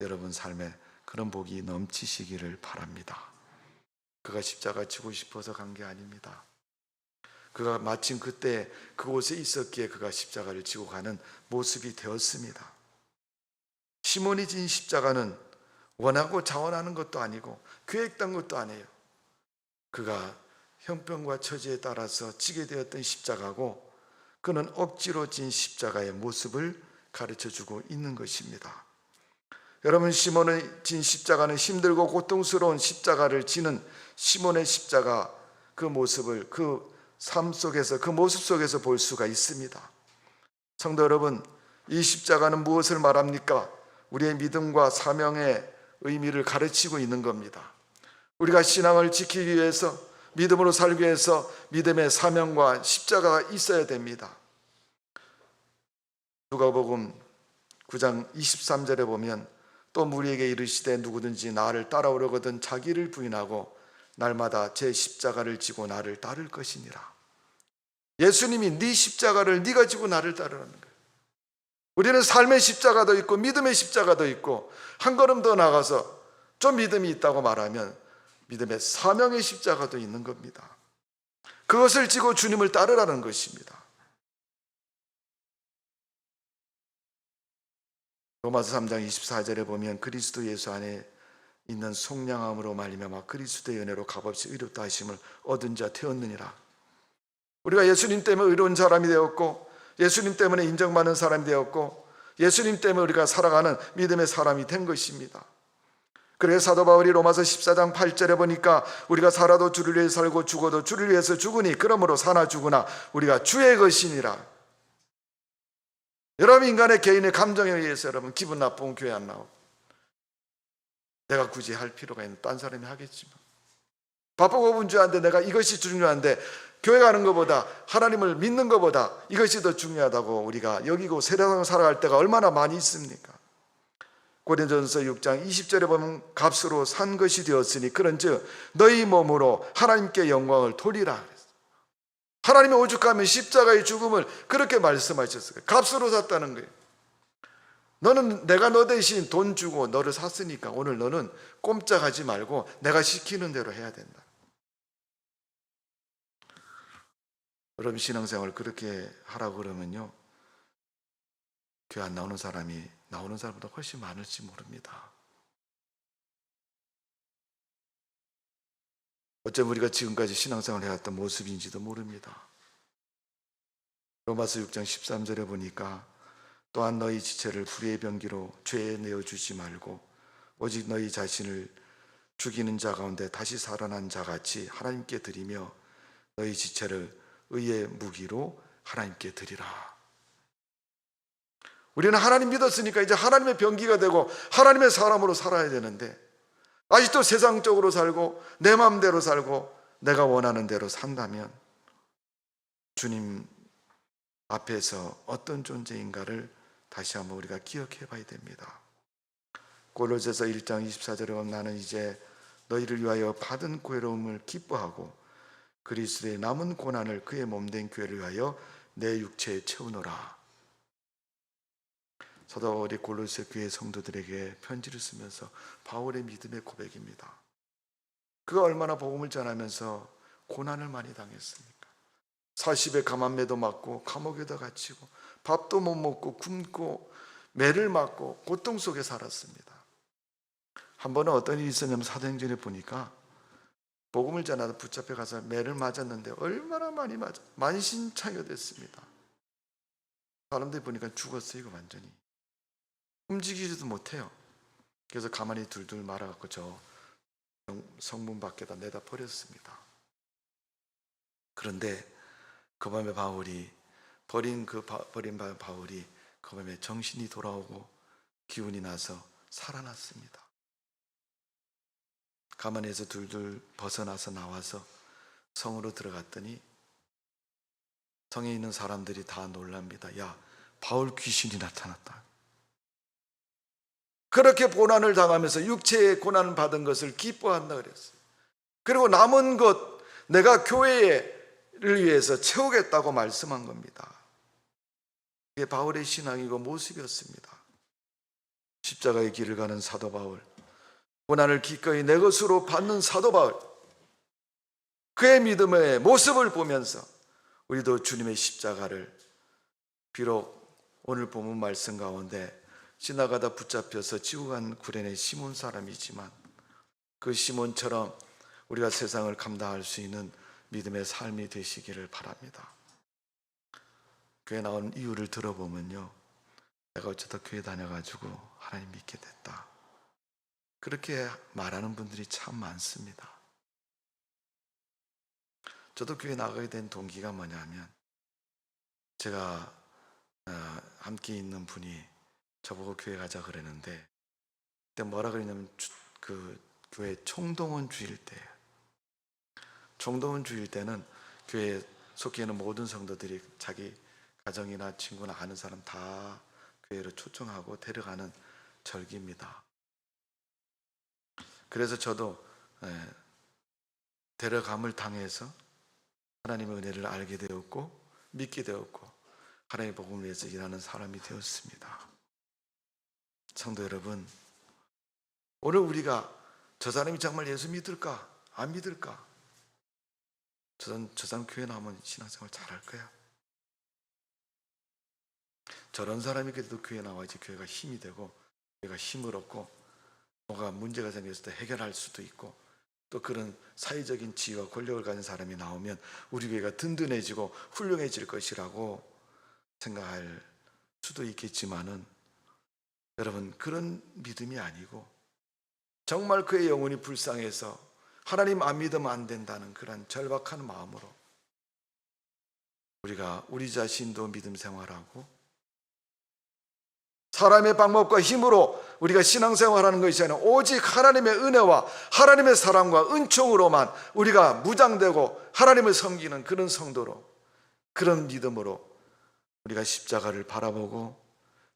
여러분 삶에 그런 복이 넘치시기를 바랍니다. 그가 십자가 지고 싶어서 간 게 아닙니다. 그가 마침 그때 그곳에 있었기에 그가 십자가를 지고 가는 모습이 되었습니다. 시몬이 진 십자가는 원하고 자원하는 것도 아니고 계획된 것도 아니에요. 그가 형편과 처지에 따라서 지게 되었던 십자가고 그는 억지로 진 십자가의 모습을 가르쳐주고 있는 것입니다. 여러분 시몬의 진 십자가는 힘들고 고통스러운 십자가를 지는 시몬의 십자가 그 모습을 그 삶 속에서 그 모습 속에서 볼 수가 있습니다. 성도 여러분, 이 십자가는 무엇을 말합니까? 우리의 믿음과 사명의 의미를 가르치고 있는 겁니다. 우리가 신앙을 지키기 위해서 믿음으로 살기 위해서 믿음의 사명과 십자가가 있어야 됩니다. 누가복음 9장 23절에 보면 또 무리에게 이르시되 누구든지 나를 따라오려거든 자기를 부인하고 날마다 제 십자가를 지고 나를 따를 것이니라. 예수님이 네 십자가를 네가 지고 나를 따르라는 거예요. 우리는 삶의 십자가도 있고 믿음의 십자가도 있고 한 걸음 더 나가서 좀 믿음이 있다고 말하면 믿음의 사명의 십자가도 있는 겁니다. 그것을 지고 주님을 따르라는 것입니다. 로마서 3장 24절에 보면 그리스도 예수 안에 있는 속량함으로 말미암아 그리스도의 은혜로 값없이 의롭다 하심을 얻은 자 되었느니라. 우리가 예수님 때문에 의로운 사람이 되었고 예수님 때문에 인정받는 사람이 되었고 예수님 때문에 우리가 살아가는 믿음의 사람이 된 것입니다. 그래서 사도 바울이 로마서 14장 8절에 보니까 우리가 살아도 주를 위해 살고 죽어도 주를 위해서 죽으니 그러므로 사나 죽으나 우리가 주의 것이니라. 여러분, 인간의 개인의 감정에 의해서 여러분 기분 나쁘면 교회 안 나오고, 내가 굳이 할 필요가 있는 딴 사람이 하겠지만, 바쁘고 분주한데 내가 이것이 중요한데 교회 가는 것보다, 하나님을 믿는 것보다 이것이 더 중요하다고 우리가 여기고 세상을 살아갈 때가 얼마나 많이 있습니까? 고린도전서 6장 20절에 보면 값으로 산 것이 되었으니 그런즉 너희 몸으로 하나님께 영광을 돌리라 그랬어요. 하나님의 오죽하면 십자가의 죽음을 그렇게 말씀하셨어요. 값으로 샀다는 거예요. 너는, 내가 너 대신 돈 주고 너를 샀으니까 오늘 너는 꼼짝하지 말고 내가 시키는 대로 해야 된다. 여러분, 신앙생활 그렇게 하라고 그러면요, 교회 안 나오는 사람이 나오는 사람보다 훨씬 많을지 모릅니다. 어쩌면 우리가 지금까지 신앙생활을 해왔던 모습인지도 모릅니다. 로마서 6장 13절에 보니까 또한 너희 지체를 불의의 병기로 죄에 내어주지 말고 오직 너희 자신을 죽이는 자 가운데 다시 살아난 자같이 하나님께 드리며 너희 지체를 의의 무기로 하나님께 드리라. 우리는 하나님 믿었으니까 이제 하나님의 병기가 되고 하나님의 사람으로 살아야 되는데, 아직도 세상적으로 살고 내 마음대로 살고 내가 원하는 대로 산다면 주님 앞에서 어떤 존재인가를 다시 한번 우리가 기억해 봐야 됩니다. 골로새서 1장 24절에 보면 나는 이제 너희를 위하여 받은 괴로움을 기뻐하고 그리스도의 남은 고난을 그의 몸된 교회를 위하여 내 육체에 채우노라. 사도 바울이 골로새 교회 성도들에게 편지를 쓰면서 바울의 믿음의 고백입니다. 그가 얼마나 복음을 전하면서 고난을 많이 당했습니까? 40에 감암매도 맞고 감옥에다 갇히고 밥도 못 먹고 굶고 매를 맞고 고통 속에 살았습니다. 한 번은 어떤 일이 있었냐면 사도행전에 보니까 복음을 전하다 붙잡혀 가서 매를 맞았는데 얼마나 많이 맞아, 만신창이됐습니다. 사람들이 보니까 죽었어요. 이거 완전히 움직이지도 못해요. 그래서 가만히 둘둘 말아갖고 저 성문 밖에다 내다 버렸습니다. 그런데 그 밤에 버린 바울이 그 밤에 정신이 돌아오고 기운이 나서 살아났습니다. 가만히서 둘둘 벗어나서 나와서 성으로 들어갔더니 성에 있는 사람들이 다 놀랍니다. 야, 바울 귀신이 나타났다. 그렇게 고난을 당하면서 육체의 고난을 받은 것을 기뻐한다 그랬어요. 그리고 남은 것 내가 교회를 위해서 채우겠다고 말씀한 겁니다. 이게 바울의 신앙이고 모습이었습니다. 십자가의 길을 가는 사도 바울, 고난을 기꺼이 내 것으로 받는 사도 바울, 그의 믿음의 모습을 보면서 우리도 주님의 십자가를, 비록 오늘 본문 말씀 가운데 지나가다 붙잡혀서 지고 간 구레네 시몬 사람이지만 그 시몬처럼 우리가 세상을 감당할 수 있는 믿음의 삶이 되시기를 바랍니다. 교회 나온 이유를 들어보면요, 내가 어쩌다 교회 다녀가지고 하나님 믿게 됐다, 그렇게 말하는 분들이 참 많습니다. 저도 교회 나가게 된 동기가 뭐냐면, 제가 함께 있는 분이 저보고 교회 가자 그랬는데 그때 뭐라 그랬냐면 그 교회 총동원 주일 때예요. 총동원 주일 때는 교회에 속해 있는 모든 성도들이 자기 가정이나 친구나 아는 사람 다 교회로 초청하고 데려가는 절기입니다. 그래서 저도 데려감을 당해서 하나님의 은혜를 알게 되었고 믿게 되었고 하나님의 복음을 위해서 일하는 사람이 되었습니다. 성도 여러분, 오늘 우리가 저 사람이 정말 예수 믿을까 안 믿을까, 저 사람 교회 나오면 신앙생활 잘할 거야, 저런 사람이 그래도 교회 나와야지 교회가 힘이 되고 교회가 힘을 얻고 뭐가 문제가 생겼을 때 해결할 수도 있고, 또 그런 사회적인 지위와 권력을 가진 사람이 나오면 우리 교회가 든든해지고 훌륭해질 것이라고 생각할 수도 있겠지만은, 여러분, 그런 믿음이 아니고 정말 그의 영혼이 불쌍해서 하나님 안 믿으면 안 된다는 그런 절박한 마음으로 우리가 우리 자신도 믿음 생활하고 사람의 방법과 힘으로 우리가 신앙생활하는 것이 아니라 오직 하나님의 은혜와 하나님의 사랑과 은총으로만 우리가 무장되고 하나님을 섬기는 그런 성도로, 그런 믿음으로 우리가 십자가를 바라보고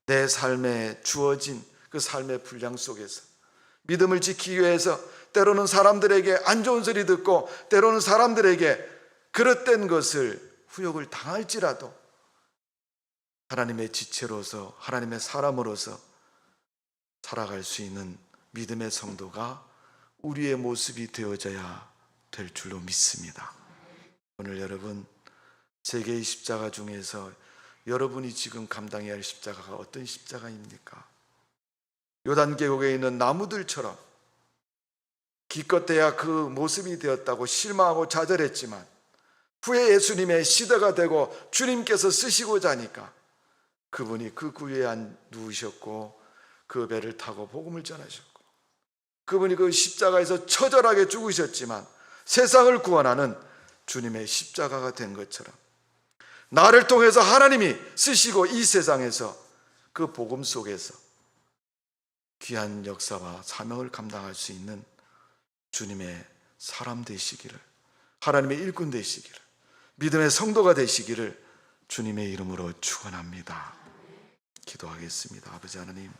내 삶에 주어진 그 삶의 분량 속에서 믿음을 지키기 위해서 때로는 사람들에게 안 좋은 소리 듣고 때로는 사람들에게 그릇된 것을 후욕을 당할지라도 하나님의 지체로서 하나님의 사람으로서 살아갈 수 있는 믿음의 성도가 우리의 모습이 되어져야 될 줄로 믿습니다. 오늘 여러분, 세계의 십자가 중에서 여러분이 지금 감당해야 할 십자가가 어떤 십자가입니까? 요단계곡에 있는 나무들처럼 기껏해야 그 모습이 되었다고 실망하고 좌절했지만 후에 예수님의 시대가 되고 주님께서 쓰시고자 하니까 그분이 그 구유에 누우셨고 그 배를 타고 복음을 전하셨고 그분이 그 십자가에서 처절하게 죽으셨지만 세상을 구원하는 주님의 십자가가 된 것처럼 나를 통해서 하나님이 쓰시고 이 세상에서 그 복음 속에서 귀한 역사와 사명을 감당할 수 있는 주님의 사람 되시기를, 하나님의 일꾼 되시기를, 믿음의 성도가 되시기를 주님의 이름으로 축원합니다. 기도하겠습니다. 아버지 하나님,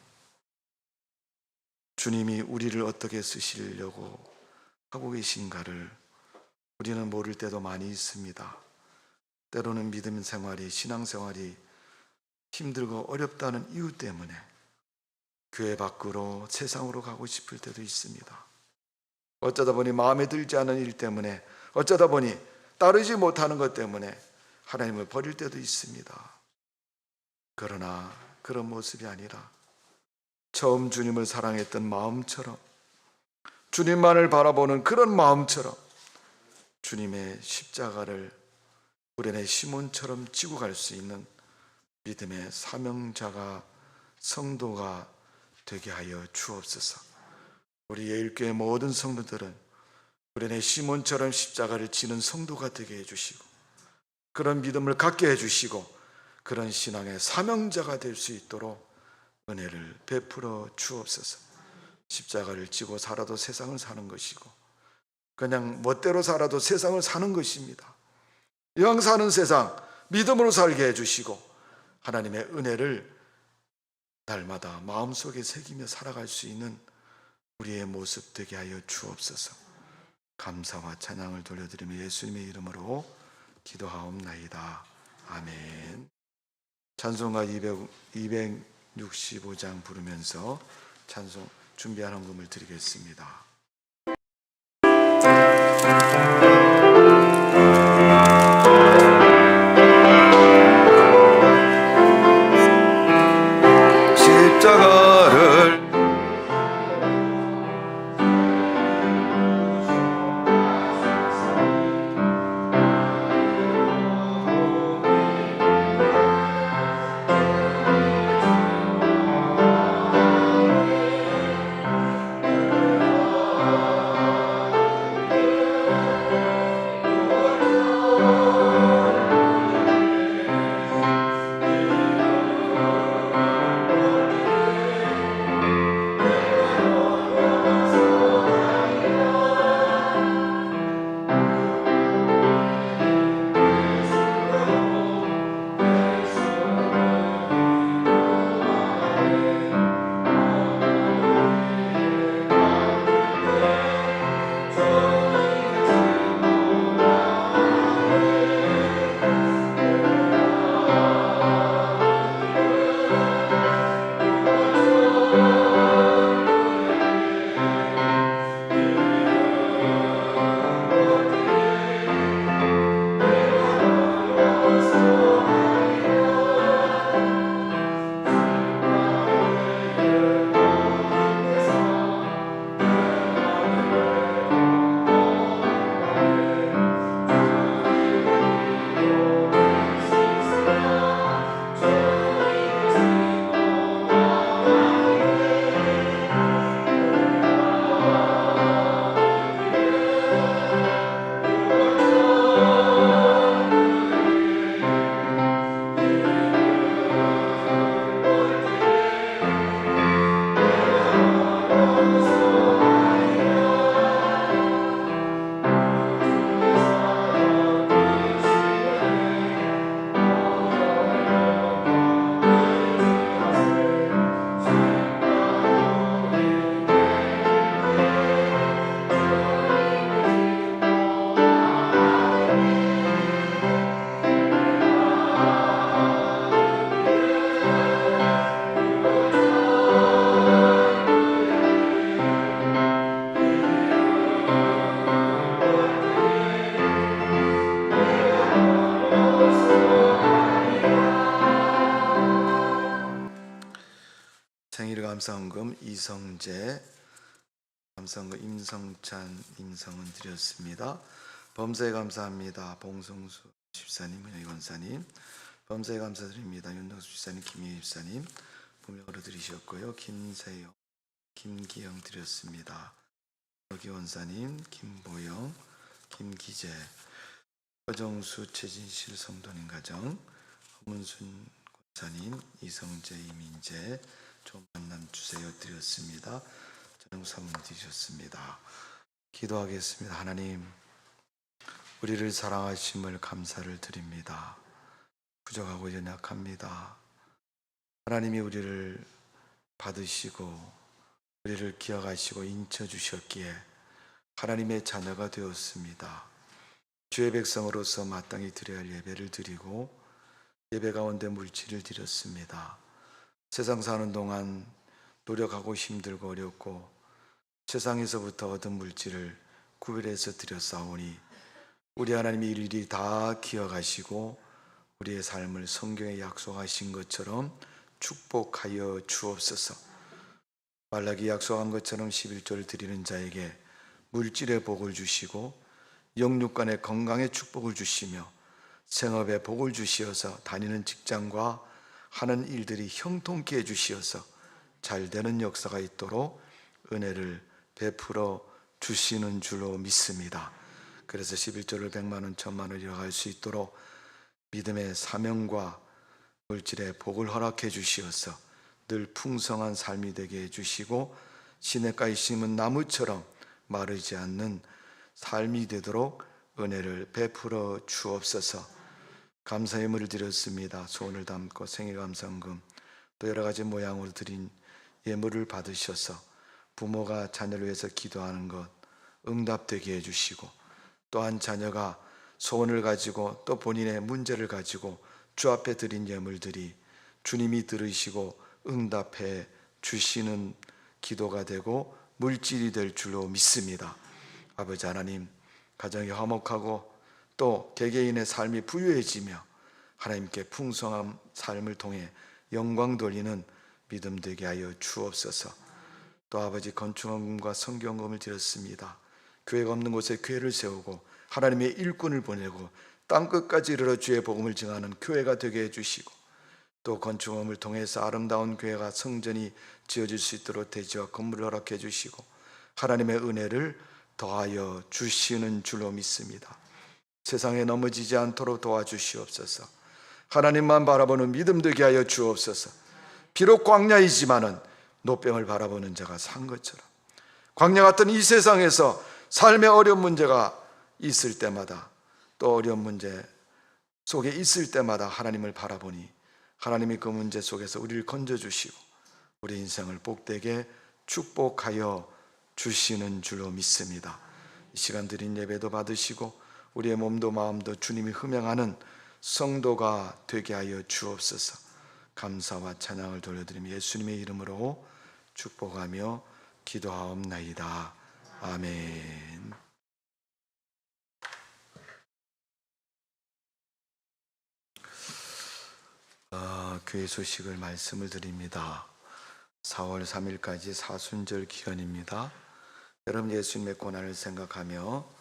주님이 우리를 어떻게 쓰시려고 하고 계신가를 우리는 모를 때도 많이 있습니다. 때로는 믿음 생활이, 신앙 생활이 힘들고 어렵다는 이유 때문에 교회 밖으로 세상으로 가고 싶을 때도 있습니다. 어쩌다 보니 마음에 들지 않은 일 때문에, 어쩌다 보니 따르지 못하는 것 때문에 하나님을 버릴 때도 있습니다. 그러나 그런 모습이 아니라 처음 주님을 사랑했던 마음처럼, 주님만을 바라보는 그런 마음처럼 주님의 십자가를 구레네 시몬처럼 지고 갈 수 있는 믿음의 사명자가, 성도가 되게 하여 주옵소서. 우리 예일교회 모든 성도들은 구레네 시몬처럼 십자가를 지는 성도가 되게 해주시고 그런 믿음을 갖게 해주시고 그런 신앙의 사명자가 될 수 있도록 은혜를 베풀어 주옵소서. 십자가를 지고 살아도 세상을 사는 것이고 그냥 멋대로 살아도 세상을 사는 것입니다. 이왕 사는 세상 믿음으로 살게 해주시고 하나님의 은혜를 날마다 마음속에 새기며 살아갈 수 있는 우리의 모습 되게 하여 주옵소서. 감사와 찬양을 돌려드리며 예수님의 이름으로 기도하옵나이다. 아멘. 찬송가 265장 부르면서 찬송 준비한 헌금을 드리겠습니다. 십자가를 감사원금 이성재, 감사원금 임성찬, 임성은 드렸습니다. 범사에 감사합니다. 봉성수 집사님, 은혜 권사님. 범사에 감사드립니다. 윤덕수 집사님, 김희 집사님 부명으로 드리셨고요. 김세영, 김기영 드렸습니다. 여기 원사님, 김보영, 김기재, 허정수, 최진실 성도님 가정, 허문순 권사님, 이성재, 이민재 좋은 만남 주세요 드렸습니다. 저녁 사문 드리셨습니다. 기도하겠습니다. 하나님, 우리를 사랑하심을 감사를 드립니다. 부족하고 연약합니다. 하나님이 우리를 받으시고 우리를 기억하시고 인쳐주셨기에 하나님의 자녀가 되었습니다. 주의 백성으로서 마땅히 드려야 할 예배를 드리고 예배 가운데 물질을 드렸습니다. 세상 사는 동안 노력하고 힘들고 어렵고 세상에서부터 얻은 물질을 구별해서 드렸사오니 우리 하나님이 일일이 다 기억하시고 우리의 삶을 성경에 약속하신 것처럼 축복하여 주옵소서. 말라기 약속한 것처럼 11조를 드리는 자에게 물질의 복을 주시고 영육간의 건강의 축복을 주시며 생업에 복을 주시어서 다니는 직장과 하는 일들이 형통케 해주시어서 잘되는 역사가 있도록 은혜를 베풀어 주시는 줄로 믿습니다. 그래서 11조를 100만 원, 1000만 원 이어갈 수 있도록 믿음의 사명과 물질의 복을 허락해 주시어서 늘 풍성한 삶이 되게 해주시고 시냇가에 심은 나무처럼 마르지 않는 삶이 되도록 은혜를 베풀어 주옵소서. 감사의 예물을 드렸습니다. 소원을 담고 생일감사원금 또 여러 가지 모양으로 드린 예물을 받으셔서 부모가 자녀를 위해서 기도하는 것 응답되게 해주시고 또한 자녀가 소원을 가지고 또 본인의 문제를 가지고 주 앞에 드린 예물들이 주님이 들으시고 응답해 주시는 기도가 되고 물질이 될 줄로 믿습니다. 아버지 하나님, 가정이 화목하고 또 개개인의 삶이 부유해지며 하나님께 풍성한 삶을 통해 영광 돌리는 믿음 되게 하여 주옵소서. 또 아버지 건축원금과 성경금을 드렸습니다. 교회가 없는 곳에 교회를 세우고 하나님의 일꾼을 보내고 땅끝까지 이르러 주의 복음을 증하는 교회가 되게 해주시고 또 건축원금을 통해서 아름다운 교회가 성전이 지어질 수 있도록 대지와 건물을 허락해 주시고 하나님의 은혜를 더하여 주시는 줄로 믿습니다. 세상에 넘어지지 않도록 도와주시옵소서. 하나님만 바라보는 믿음 되게 하여 주옵소서. 비록 광야이지만은 노병을 바라보는 자가 산 것처럼 광야 같은 이 세상에서 삶의 어려운 문제가 있을 때마다 또 어려운 문제 속에 있을 때마다 하나님을 바라보니 하나님이 그 문제 속에서 우리를 건져주시고 우리 인생을 복되게 축복하여 주시는 줄로 믿습니다. 이 시간 드린 예배도 받으시고 우리의 몸도 마음도 주님이 흠양하는 성도가 되게 하여 주옵소서. 감사와 찬양을 돌려드리며 예수님의 이름으로 축복하며 기도하옵나이다. 아멘. 교회 소식을 말씀을 드립니다. 4월 3일까지 사순절 기간입니다. 여러분 예수님의 고난을 생각하며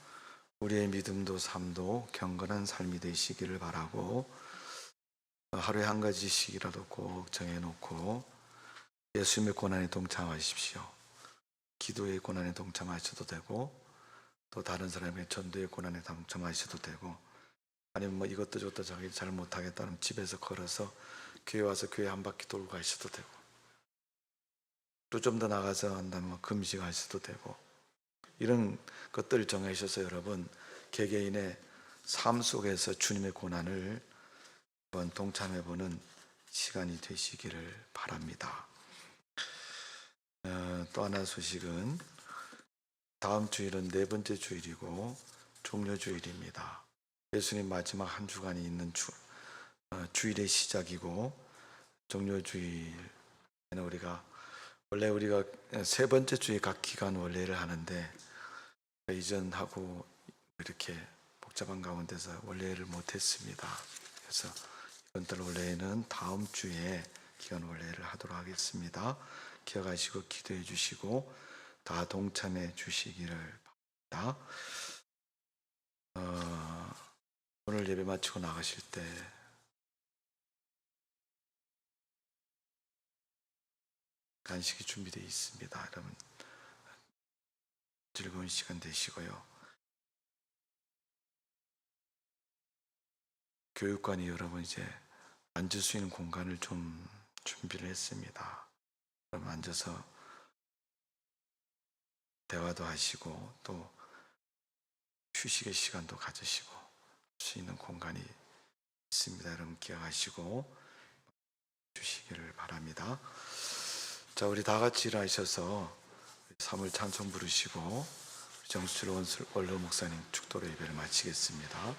우리의 믿음도 삶도 경건한 삶이 되시기를 바라고 하루에 한 가지씩이라도 꼭 정해놓고 예수님의 고난에 동참하십시오. 기도의 고난에 동참하셔도 되고 또 다른 사람의 전도의 고난에 동참하셔도 되고 아니면 뭐 이것도 저것도 자기 잘 못하겠다면 집에서 걸어서 교회 와서 교회 한 바퀴 돌고 가셔도 되고 또 좀 더 나가서 한다면 금식하셔도 되고 이런 것들을 정하셔서 여러분 개개인의 삶 속에서 주님의 고난을 한번 동참해보는 시간이 되시기를 바랍니다. 또 하나 소식은 다음 주일은 네 번째 주일이고 종료주일입니다. 예수님 마지막 한 주간이 있는 주일의 시작이고 종료주일에는 원래 우리가 세 번째 주에 각 기간 원래를 하는데 이전하고 이렇게 복잡한 가운데서 원래를 못했습니다. 그래서 이번 달 원래는 다음 주에 기간 원래를 하도록 하겠습니다. 기억하시고 기도해 주시고 다 동참해 주시기를 바랍니다. 오늘 예배 마치고 나가실 때 간식이 준비되어 있습니다. 여러분 즐거운 시간 되시고요. 교육관이 여러분 이제 앉을 수 있는 공간을 좀 준비를 했습니다. 여러분 앉아서 대화도 하시고 또 휴식의 시간도 가지시고 할 수 있는 공간이 있습니다. 여러분 기억하시고 주시기를 바랍니다. 자, 우리 다 같이 일어나셔서 사물 찬송 부르시고 정수철 원로 목사님 축도로 예배를 마치겠습니다.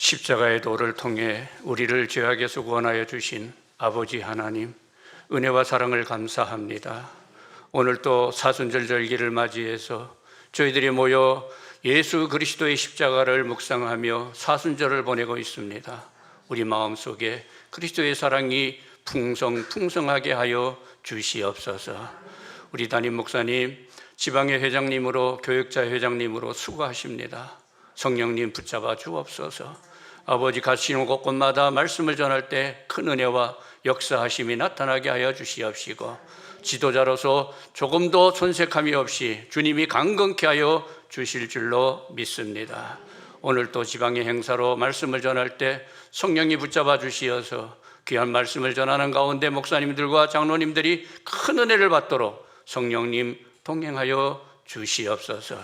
십자가의 도를 통해 우리를 죄악에서 구원하여 주신 아버지 하나님, 은혜와 사랑을 감사합니다. 오늘 또 사순절 절기를 맞이해서 저희들이 모여 예수 그리스도의 십자가를 묵상하며 사순절을 보내고 있습니다. 우리 마음속에 그리스도의 사랑이 풍성하게 하여 주시옵소서. 우리 담임 목사님, 지방의 회장님으로 교육자 회장님으로 수고하십니다. 성령님 붙잡아 주옵소서. 아버지 가시는 곳곳마다 말씀을 전할 때 큰 은혜와 역사하심이 나타나게 하여 주시옵시고, 지도자로서 조금도 손색함이 없이 주님이 강건케 하여 주실 줄로 믿습니다. 오늘 또 지방의 행사로 말씀을 전할 때 성령이 붙잡아 주시어서 귀한 말씀을 전하는 가운데 목사님들과 장로님들이 큰 은혜를 받도록 성령님 동행하여 주시옵소서.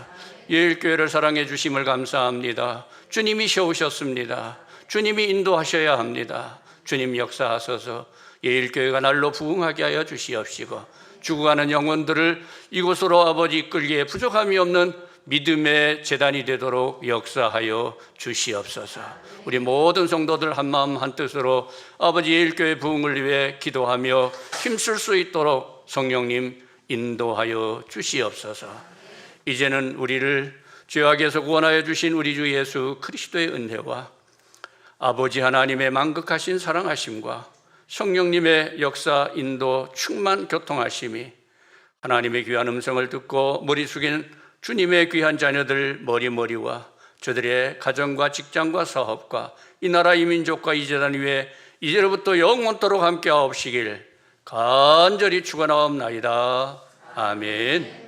예일교회를 사랑해 주심을 감사합니다. 주님이 세우셨습니다. 주님이 인도하셔야 합니다. 주님 역사하소서. 예일교회가 날로 부흥하게 하여 주시옵시고, 죽어가는 영혼들을 이곳으로 아버지 이끌기에 부족함이 없는 믿음의 재단이 되도록 역사하여 주시옵소서. 우리 모든 성도들 한마음 한뜻으로 아버지 예일교회 부흥을 위해 기도하며 힘쓸 수 있도록 성령님 인도하여 주시옵소서. 이제는 우리를 죄악에서 구원하여 주신 우리 주 예수 그리스도의 은혜와 아버지 하나님의 만극하신 사랑하심과 성령님의 역사, 인도, 충만 교통하심이 하나님의 귀한 음성을 듣고 머리 숙인 주님의 귀한 자녀들 머리머리와 저들의 가정과 직장과 사업과 이 나라 이 민족과 이 재단 위에 이제로부터 영원토록 함께하옵시길 간절히 축원하옵나이다. 아멘.